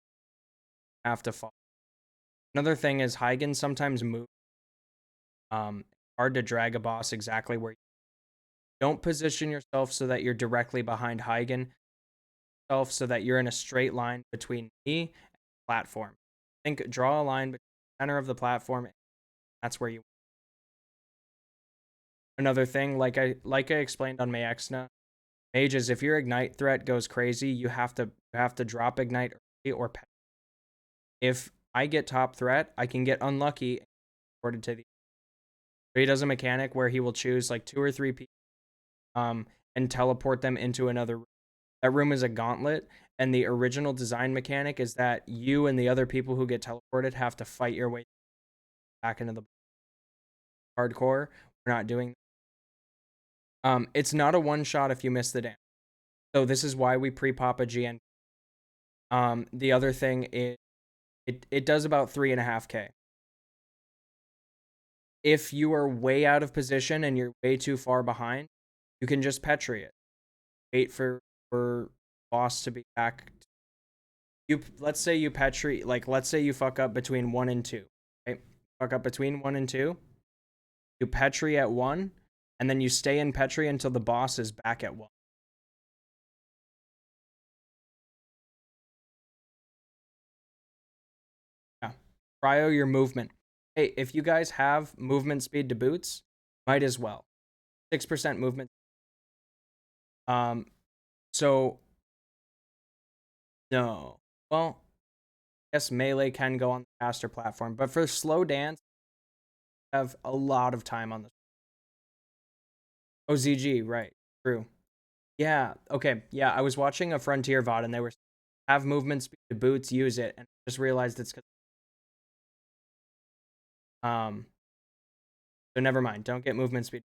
have to fall. Another thing is Hygen sometimes moves. Hard to drag a boss exactly where you don't position yourself so that you're directly behind Hygen. So that you're in a straight line between me and the platform. Draw a line between the center of the platform. That's where you. Another thing, like I explained on Naxxramas, mages, if your ignite threat goes crazy, you have to drop ignite early or pet. If I get top threat, I can get unlucky and ported to the. So he does a mechanic where he will choose like 2 or 3 people, and teleport them into another room. That room is a gauntlet, and the original design mechanic is that you and the other people who get teleported have to fight your way back into the hardcore. We're not doing that. It's not a one-shot if you miss the damage. So this is why we pre-pop a GN. The other thing is it does about 3.5k. If you are way out of position and you're way too far behind, you can just Petri it. Wait for boss to be back. Let's say you Petri, like let's say you fuck up between 1 and 2. Okay? Fuck up between 1 and 2. You Petri at 1, and then you stay in Petri until the boss is back at 1. Yeah. Cryo your movement. Hey, if you guys have movement speed to boots, might as well. 6% movement. So no. Well, I guess melee can go on the faster platform, but for slow dance, I have a lot of time on this. Oh, ZG, right. True. Yeah, okay. Yeah, I was watching a Frontier VOD and they were have movement speed to boots, use it, and I just realized it's so never mind. Don't get movement speed.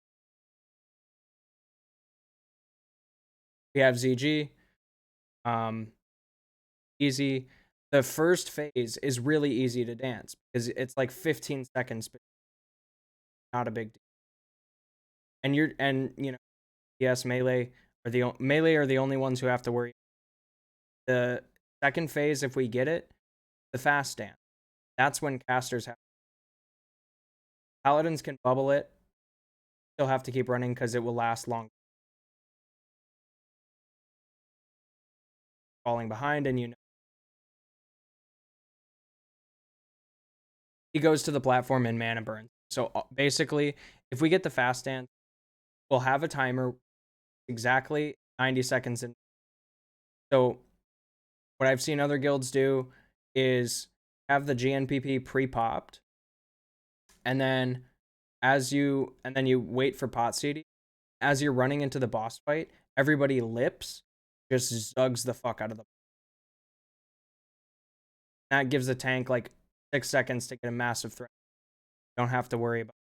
We have ZG. Easy. The first phase is really easy to dance because it's like 15 seconds, but not a big deal. And you know, yes, melee are the only ones who have to worry. The second phase, if we get it, the fast dance. That's when casters have. Paladins can bubble it. Still have to keep running because it will last long. Falling behind, and you know. He goes to the platform and mana burns. So basically, if we get the fast dance, we'll have a timer exactly 90 seconds in. So what I've seen other guilds do is have the GNPP pre-popped, and then you wait for pot seeding. As you're running into the boss fight, everybody lips, just zugs the fuck out of them. That gives the tank like 6 seconds to get a massive threat. Don't have to worry about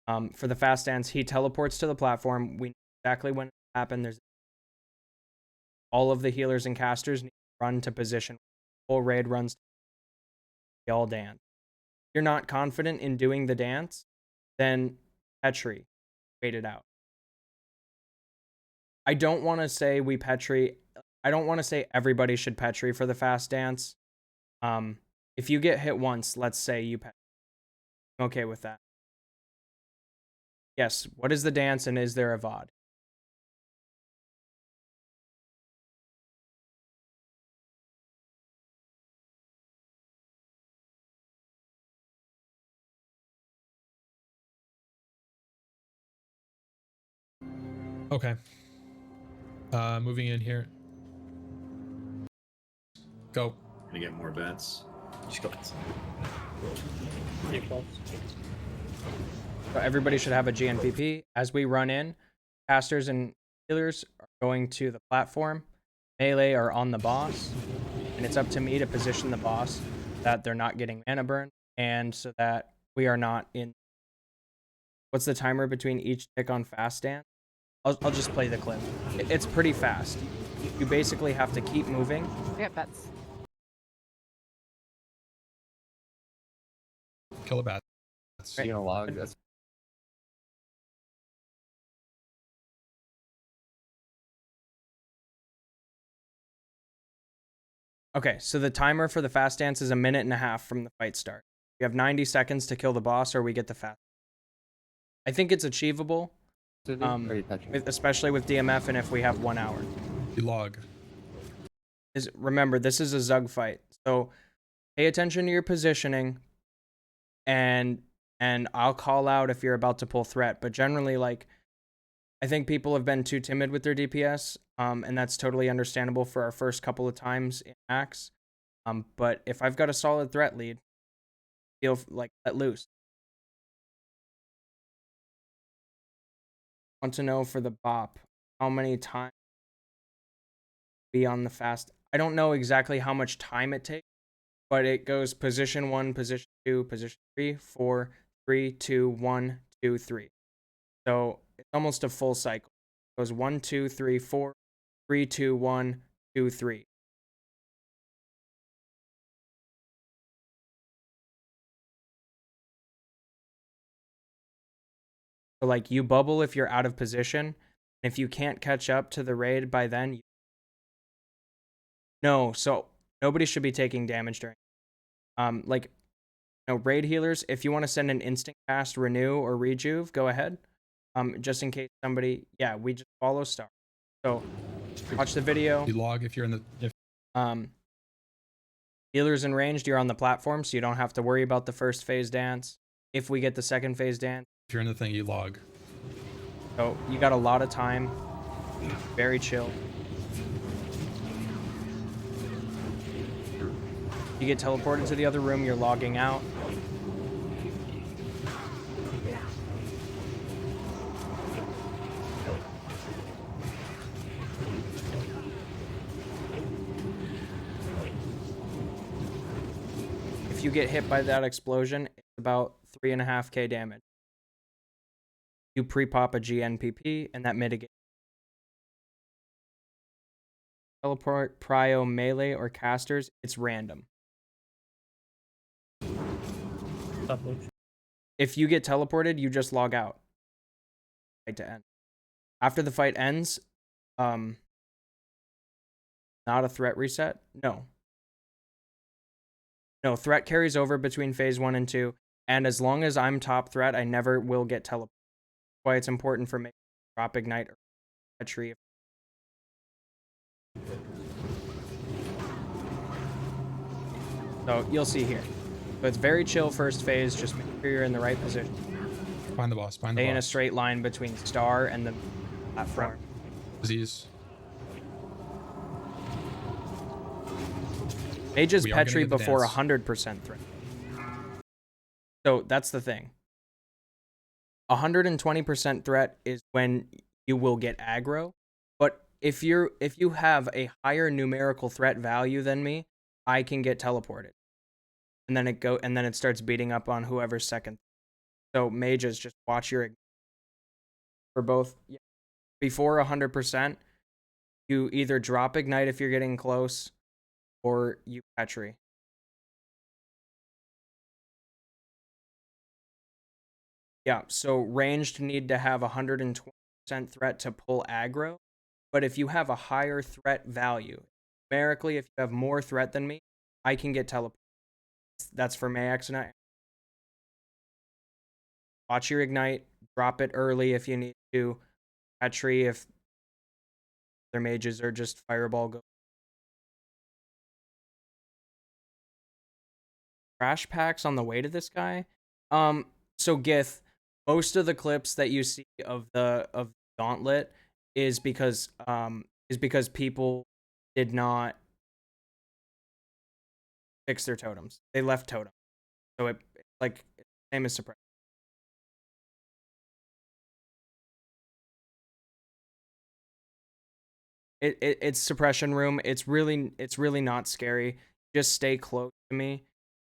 it. For the fast dance, he teleports to the platform. We know exactly when it happened. There's all of the healers and casters need to run to position. Full raid runs. They all dance. If you're not confident in doing the dance, then Petri, wait it out. I don't want to say we Petri. I don't want to say everybody should Petri for the fast dance. If you get hit once, let's say you Petri. I'm okay with that. Yes, what is the dance and is there a VOD? Okay. Moving in here. Go. Gonna get more bets. Just go. So everybody should have a GNPP. As we run in, casters and healers are going to the platform. Melee are on the boss. And it's up to me to position the boss that they're not getting mana burn. And so that we are not in. What's the timer between each tick on fast dance? I'll just play the clip. It's pretty fast. You basically have to keep moving. We got bets. Kill a bat. Right. log. That's Okay, so the timer for the fast dance is 1.5 minutes from the fight start. You have 90 seconds to kill the boss or we get the fast. I think it's achievable, especially with DMF and if we have 1 hour. You log. Remember, this is a Zug fight, so pay attention to your positioning, and I'll call out if you're about to pull threat. But generally, like, I think people have been too timid with their DPS, and that's totally understandable for our first couple of times in Naxx. But if I've got a solid threat lead, feel like let loose. Want to know for the BOP, how many times be on the fast? I don't know exactly how much time it takes, but it goes position 1, position 2, position 3, 4, 3, 2, 1, 2, 3. So it's almost a full cycle. It goes 1, 2, 3, 4, 3, 2, 1, 2, 3. So like you bubble if you're out of position. And if you can't catch up to the raid by then, no, so nobody should be taking damage during. Like, you know, raid healers, if you want to send an instant cast, renew, or rejuve, go ahead. Just in case somebody, yeah, we just follow star. So watch the video. You log if you're in the. Healers in ranged, you're on the platform, so you don't have to worry about the first phase dance. If we get the second phase dance, If you're in the thing, you log. so you got a lot of time. Very chill. You get teleported to the other room, you're logging out. If you get hit by that explosion, it's about 3.5k damage. you pre-pop a GNPP, and that mitigates teleport, prio, melee, or casters. It's random. If you get teleported, you just log out. Fight to end. After the fight ends, not a threat reset. No, threat carries over between phase 1 and 2, and as long as I'm top threat, I never will get teleported. That's why it's important for me to drop ignite or treatchery. So you'll see here. So it's very chill first phase. Just make sure you're in the right position. Find the boss. Find the Stay boss. in a straight line between star and the platform. Disease. Mages We are gonna Petri get the before dance. 100% threat. So that's the thing. 120% threat is when you will get aggro. But if you have a higher numerical threat value than me, I can get teleported. And then it starts beating up on whoever's second. So mages, just watch your for both. Yeah. Before 100%, you either drop ignite if you're getting close, or you Petri. Yeah, so ranged need to have 120% threat to pull aggro, but if you have a higher threat value, numerically, if you have more threat than me, I can get teleported. That's for Max and I. Watch your ignite, drop it early if you need to. Petri if their mages are just fireball go. Crash packs on the way to this guy. So Gith, most of the clips that you see of Gauntlet is because people did not fix their totems. They left totem. So it's same as suppression. It's suppression room. It's really not scary. Just stay close to me.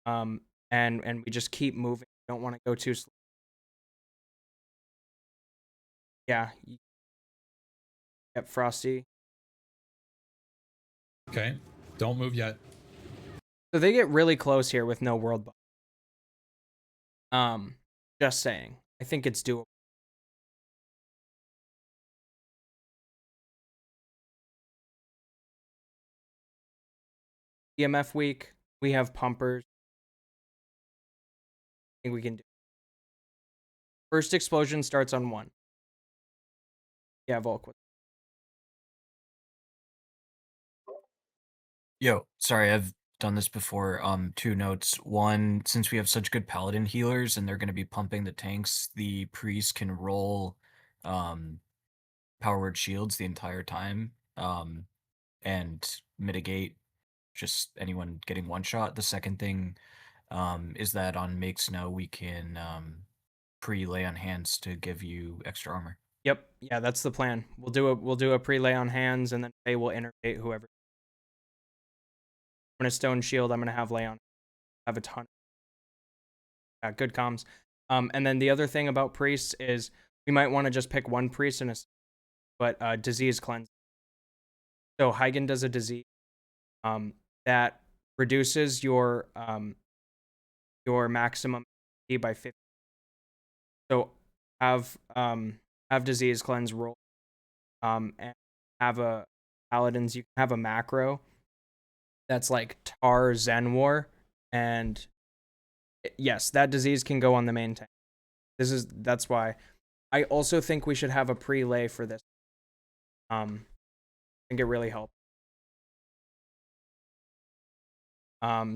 And we just keep moving. Don't want to go too slow. Yeah. Yep, Frosty. Okay. Don't move yet. So they get really close here with no world buff. Just saying. I think it's doable. EMF week. We have pumpers. I think we can do. First explosion starts on 1. Yeah, Volk. Yo, sorry, I've done this before. 2 notes. One, since we have such good paladin healers and they're going to be pumping the tanks, the priest can roll power word shields the entire time and mitigate just anyone getting one shot. The second thing is that on Make Snow we can pre-lay on hands to give you extra armor. Yep. Yeah, that's the plan. We'll do a pre-lay on hands, and then Faye will innervate whoever. I'm gonna stone shield. I'm gonna have lay on. Have a ton. Good comms. And then the other thing about priests is we might want to just pick one priest but disease cleanse. So Hygen does a disease that reduces your maximum HP by 50. So have disease cleanse roll. And have a paladins. You can have a macro that's like Tar Zen War, and yes, that disease can go on the main tank. That's why I also think we should have a pre-lay for this. I think it really helps.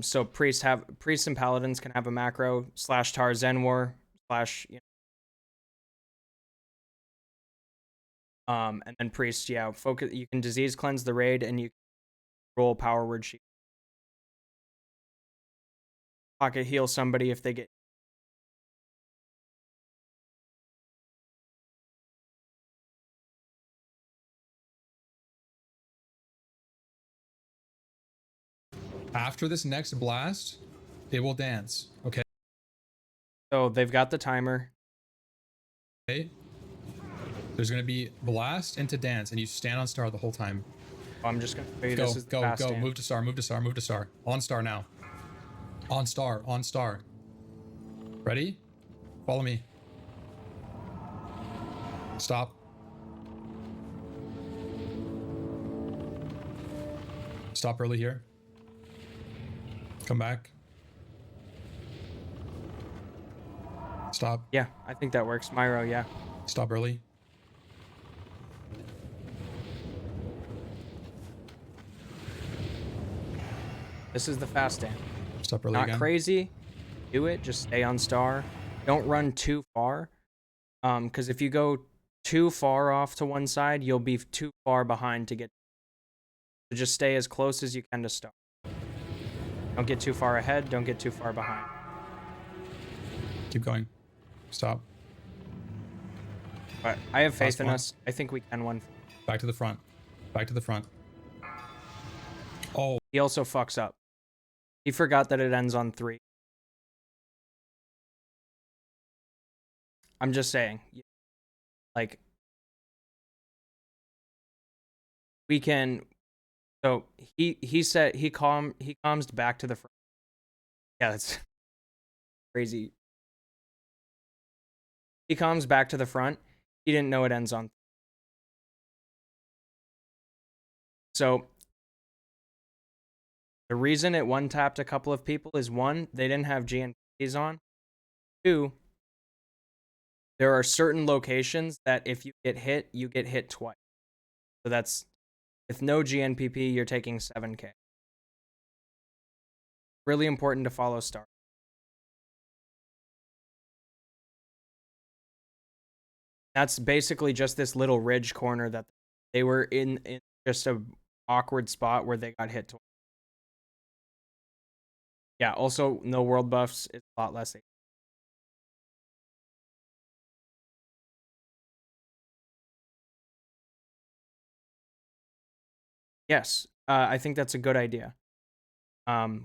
So priests and paladins can have a macro / Tar Zen War / and then priests, yeah, focus. You can disease cleanse the raid, and you roll power word sheet. Pocket heal somebody if they get. After this next blast, it will dance. Okay. So they've got the timer. Okay. There's gonna be blast into dance, and you stand on star the whole time. I'm just gonna show you Go, this is the go, fast go. dance. Move to star, move to star, move to star. On star now. On star, on star. Ready? Follow me. Stop. Stop early here. Come back. Stop. Yeah, I think that works. Myro, yeah. Stop early. This is the fast dance. Stop early Not again. crazy. Do it. Just stay on star. Don't run too far. Because if you go too far off to one side, you'll be too far behind to get. So just stay as close as you can to star. Don't get too far ahead. Don't get too far behind. Keep going. Stop. But I have faith Last in one. us. I think we can win. Back to the front. Back to the front. Oh, He also fucks up. He forgot that it ends on 3. I'm just saying. Like, we can. So he said he calms back to the front. Yeah, that's crazy. He comes back to the front. He didn't know it ends on. So the reason it one tapped a couple of people is 1, they didn't have GNPs on. 2, there are certain locations that if you get hit twice. So that's with no GNPP, you're taking 7k. Really important to follow star. That's basically just this little ridge corner that they were in just a awkward spot where they got hit twice. Yeah, also no world buffs. It's a lot less. Yes, I think that's a good idea.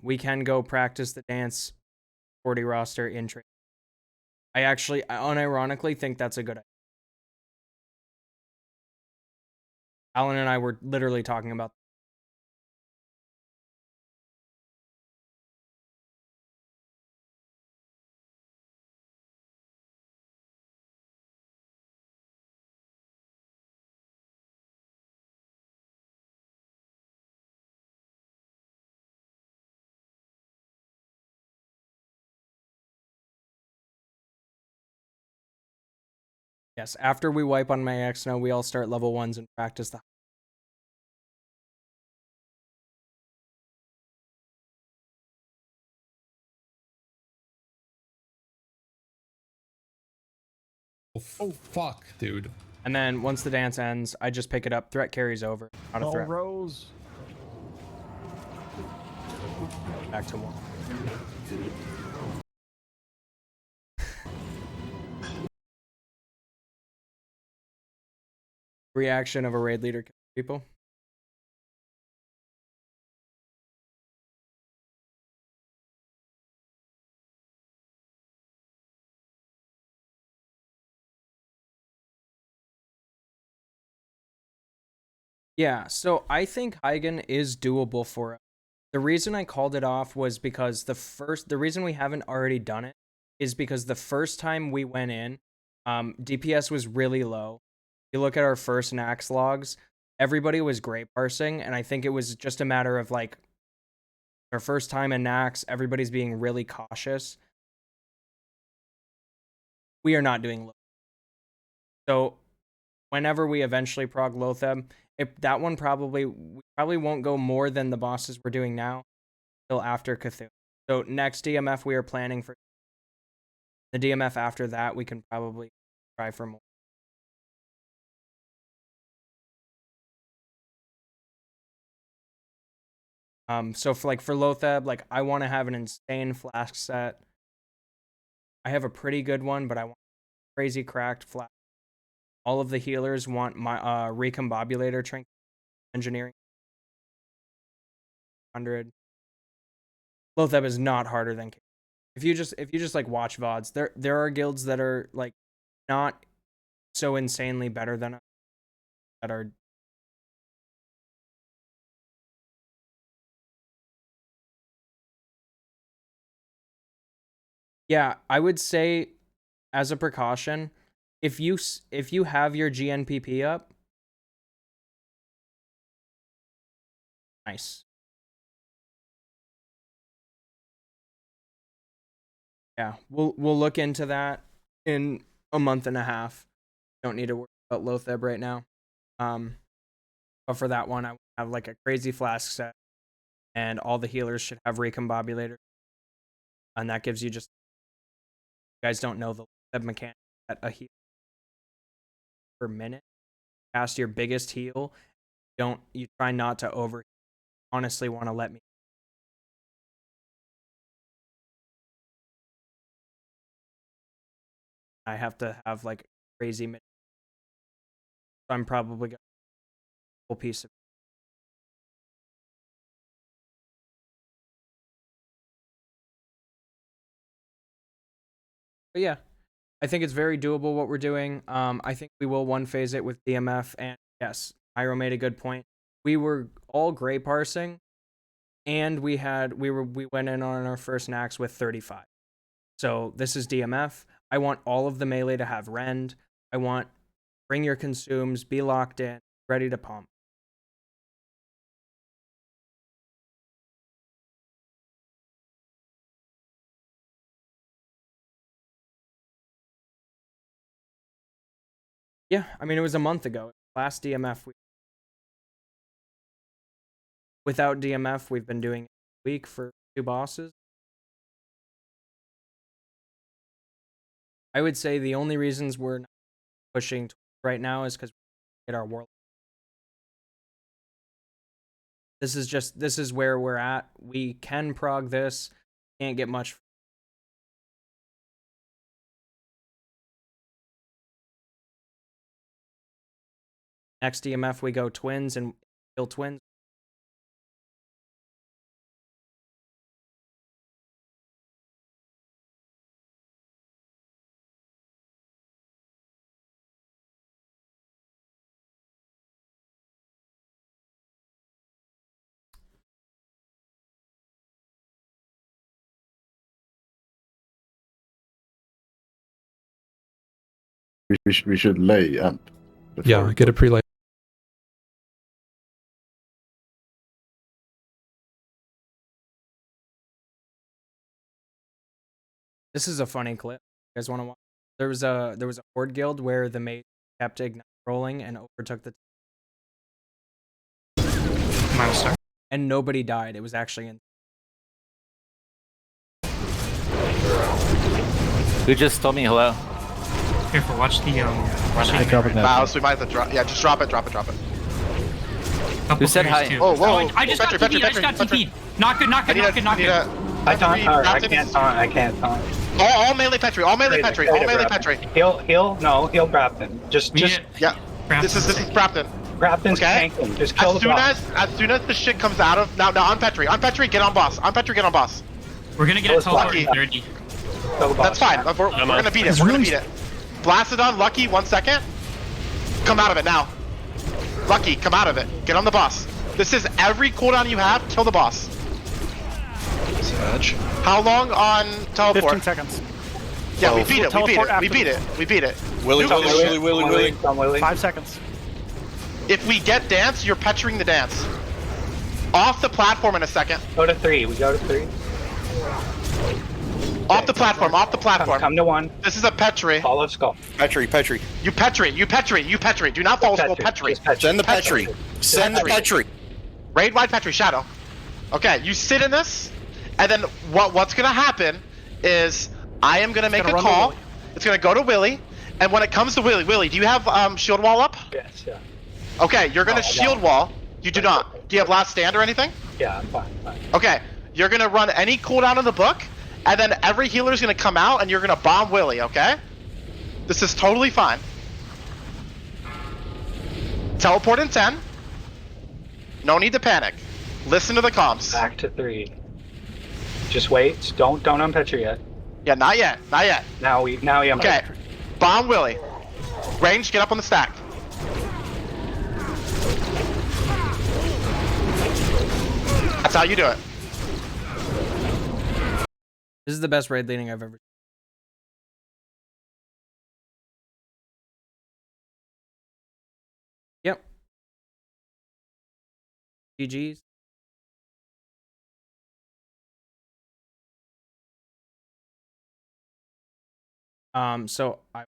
We can go practice the dance 40 roster in trade. I unironically think that's a good idea. Alan and I were literally talking about. Yes, after we wipe on my X now, we all start level 1s and practice the. oh fuck, dude. And then once the dance ends, I just pick it up. Threat carries over. Not a threat. Rose. Back to 1. Reaction of a raid leader killing people. Yeah, so I think Heigen is doable for us. The reason I called it off was because the reason we haven't already done it is because the first time we went in, DPS was really low. You look at our first Naxx logs, everybody was great parsing, and I think it was just a matter of like our first time in Naxx, everybody's being really cautious. We are not doing low. So whenever we eventually prog Lotheb, that one we probably won't go more than the bosses we're doing now till after Cthulhu. So next DMF we are planning for the DMF after that we can probably try for more. So for Lotheb, like I want to have an insane flask set. I have a pretty good one, but I want crazy cracked flask. All of the healers want my recombobulator trinket engineering 100. Lotheb is not harder than if you just like watch VODs, there are guilds that are like not so insanely better than us that are. Yeah, I would say, as a precaution, if you have your GNPP up, nice. Yeah, we'll look into that in a month and a half. Don't need to worry about Lotheb right now. But for that one, I have like a crazy flask set, and all the healers should have recombobulator, and that gives you just. You guys don't know the Lotheb mechanic at a heal per minute. Cast your biggest heal. You try not to over. Honestly, want to let me. I have to have like a crazy minute. So I'm probably going to full piece of. But yeah, I think it's very doable what we're doing. I think we will one phase it with DMF, and yes, Hyro made a good point. We were all gray parsing, and we went in on our first Naxx with 35. So this is DMF. I want all of the melee to have rend. I want bring your consumes, be locked in, ready to pump. Yeah, I mean, it was a month ago. Last DMF, without DMF, we've been doing a week for 2 bosses. I would say the only reasons we're not pushing right now is because we get our warlock. This is where we're at. We can prog this. Can't get much. Next DMF, we go twins and kill twins. We should lay up. Yeah, get a pre-lay. This is a funny clip. You guys want to watch? There was a horde guild where the mate kept ignite rolling and overtook the. And nobody died. It was actually in. Who just told me hello? Careful, watch the I drop it now. Mouse, we might have to drop. Yeah, just drop it. Who said hi? Oh, whoa. I just got TP'd. Not good. I can't taunt. All melee Petri. All melee Petri. He'll Grafton. Yeah. This is Grafton. Grafton's tanking. Just kill the boss. As soon as the shit comes out of now on Petri. On Petri, get on boss. We're gonna get a teleport in 30. That's fine. We're gonna beat it. We're gonna beat it. Blastodon, Lucky, 1 second. Come out of it now. Lucky, come out of it. Get on the boss. This is every cooldown you have, kill the boss. How long on teleport? 15 seconds. Yeah, we beat it. We beat it. Willy. 5 seconds. If we get dance, you're petchering the dance. Off the platform in a second. Go to 3. We go to 3. Off the platform. Come to 1. This is a Petri. Follow skull. Petri. You Petri. Do not follow skull. Petri. Send the Petri. Send the Petri. Raid wide Petri. Shadow. Okay, you sit in this, and then what's gonna happen is I am gonna make a call. It's gonna go to Willy, and when it comes to Willy, do you have shield wall up? Yes, yeah. Okay, you're gonna shield wall. You do not. Do you have last stand or anything? Yeah, I'm fine. Okay, you're gonna run any cooldown in the book, and then every healer's gonna come out, and you're gonna bomb Willy. Okay? This is totally fine. Teleport in 10. No need to panic. Listen to the comms. Back to 3. Just wait. Don't unpetcher yet. Yeah, not yet. Now we Okay. Bomb Willy. Range, get up on the stack. That's how you do it. This is the best raid leading I've ever. Yep. GG's. So I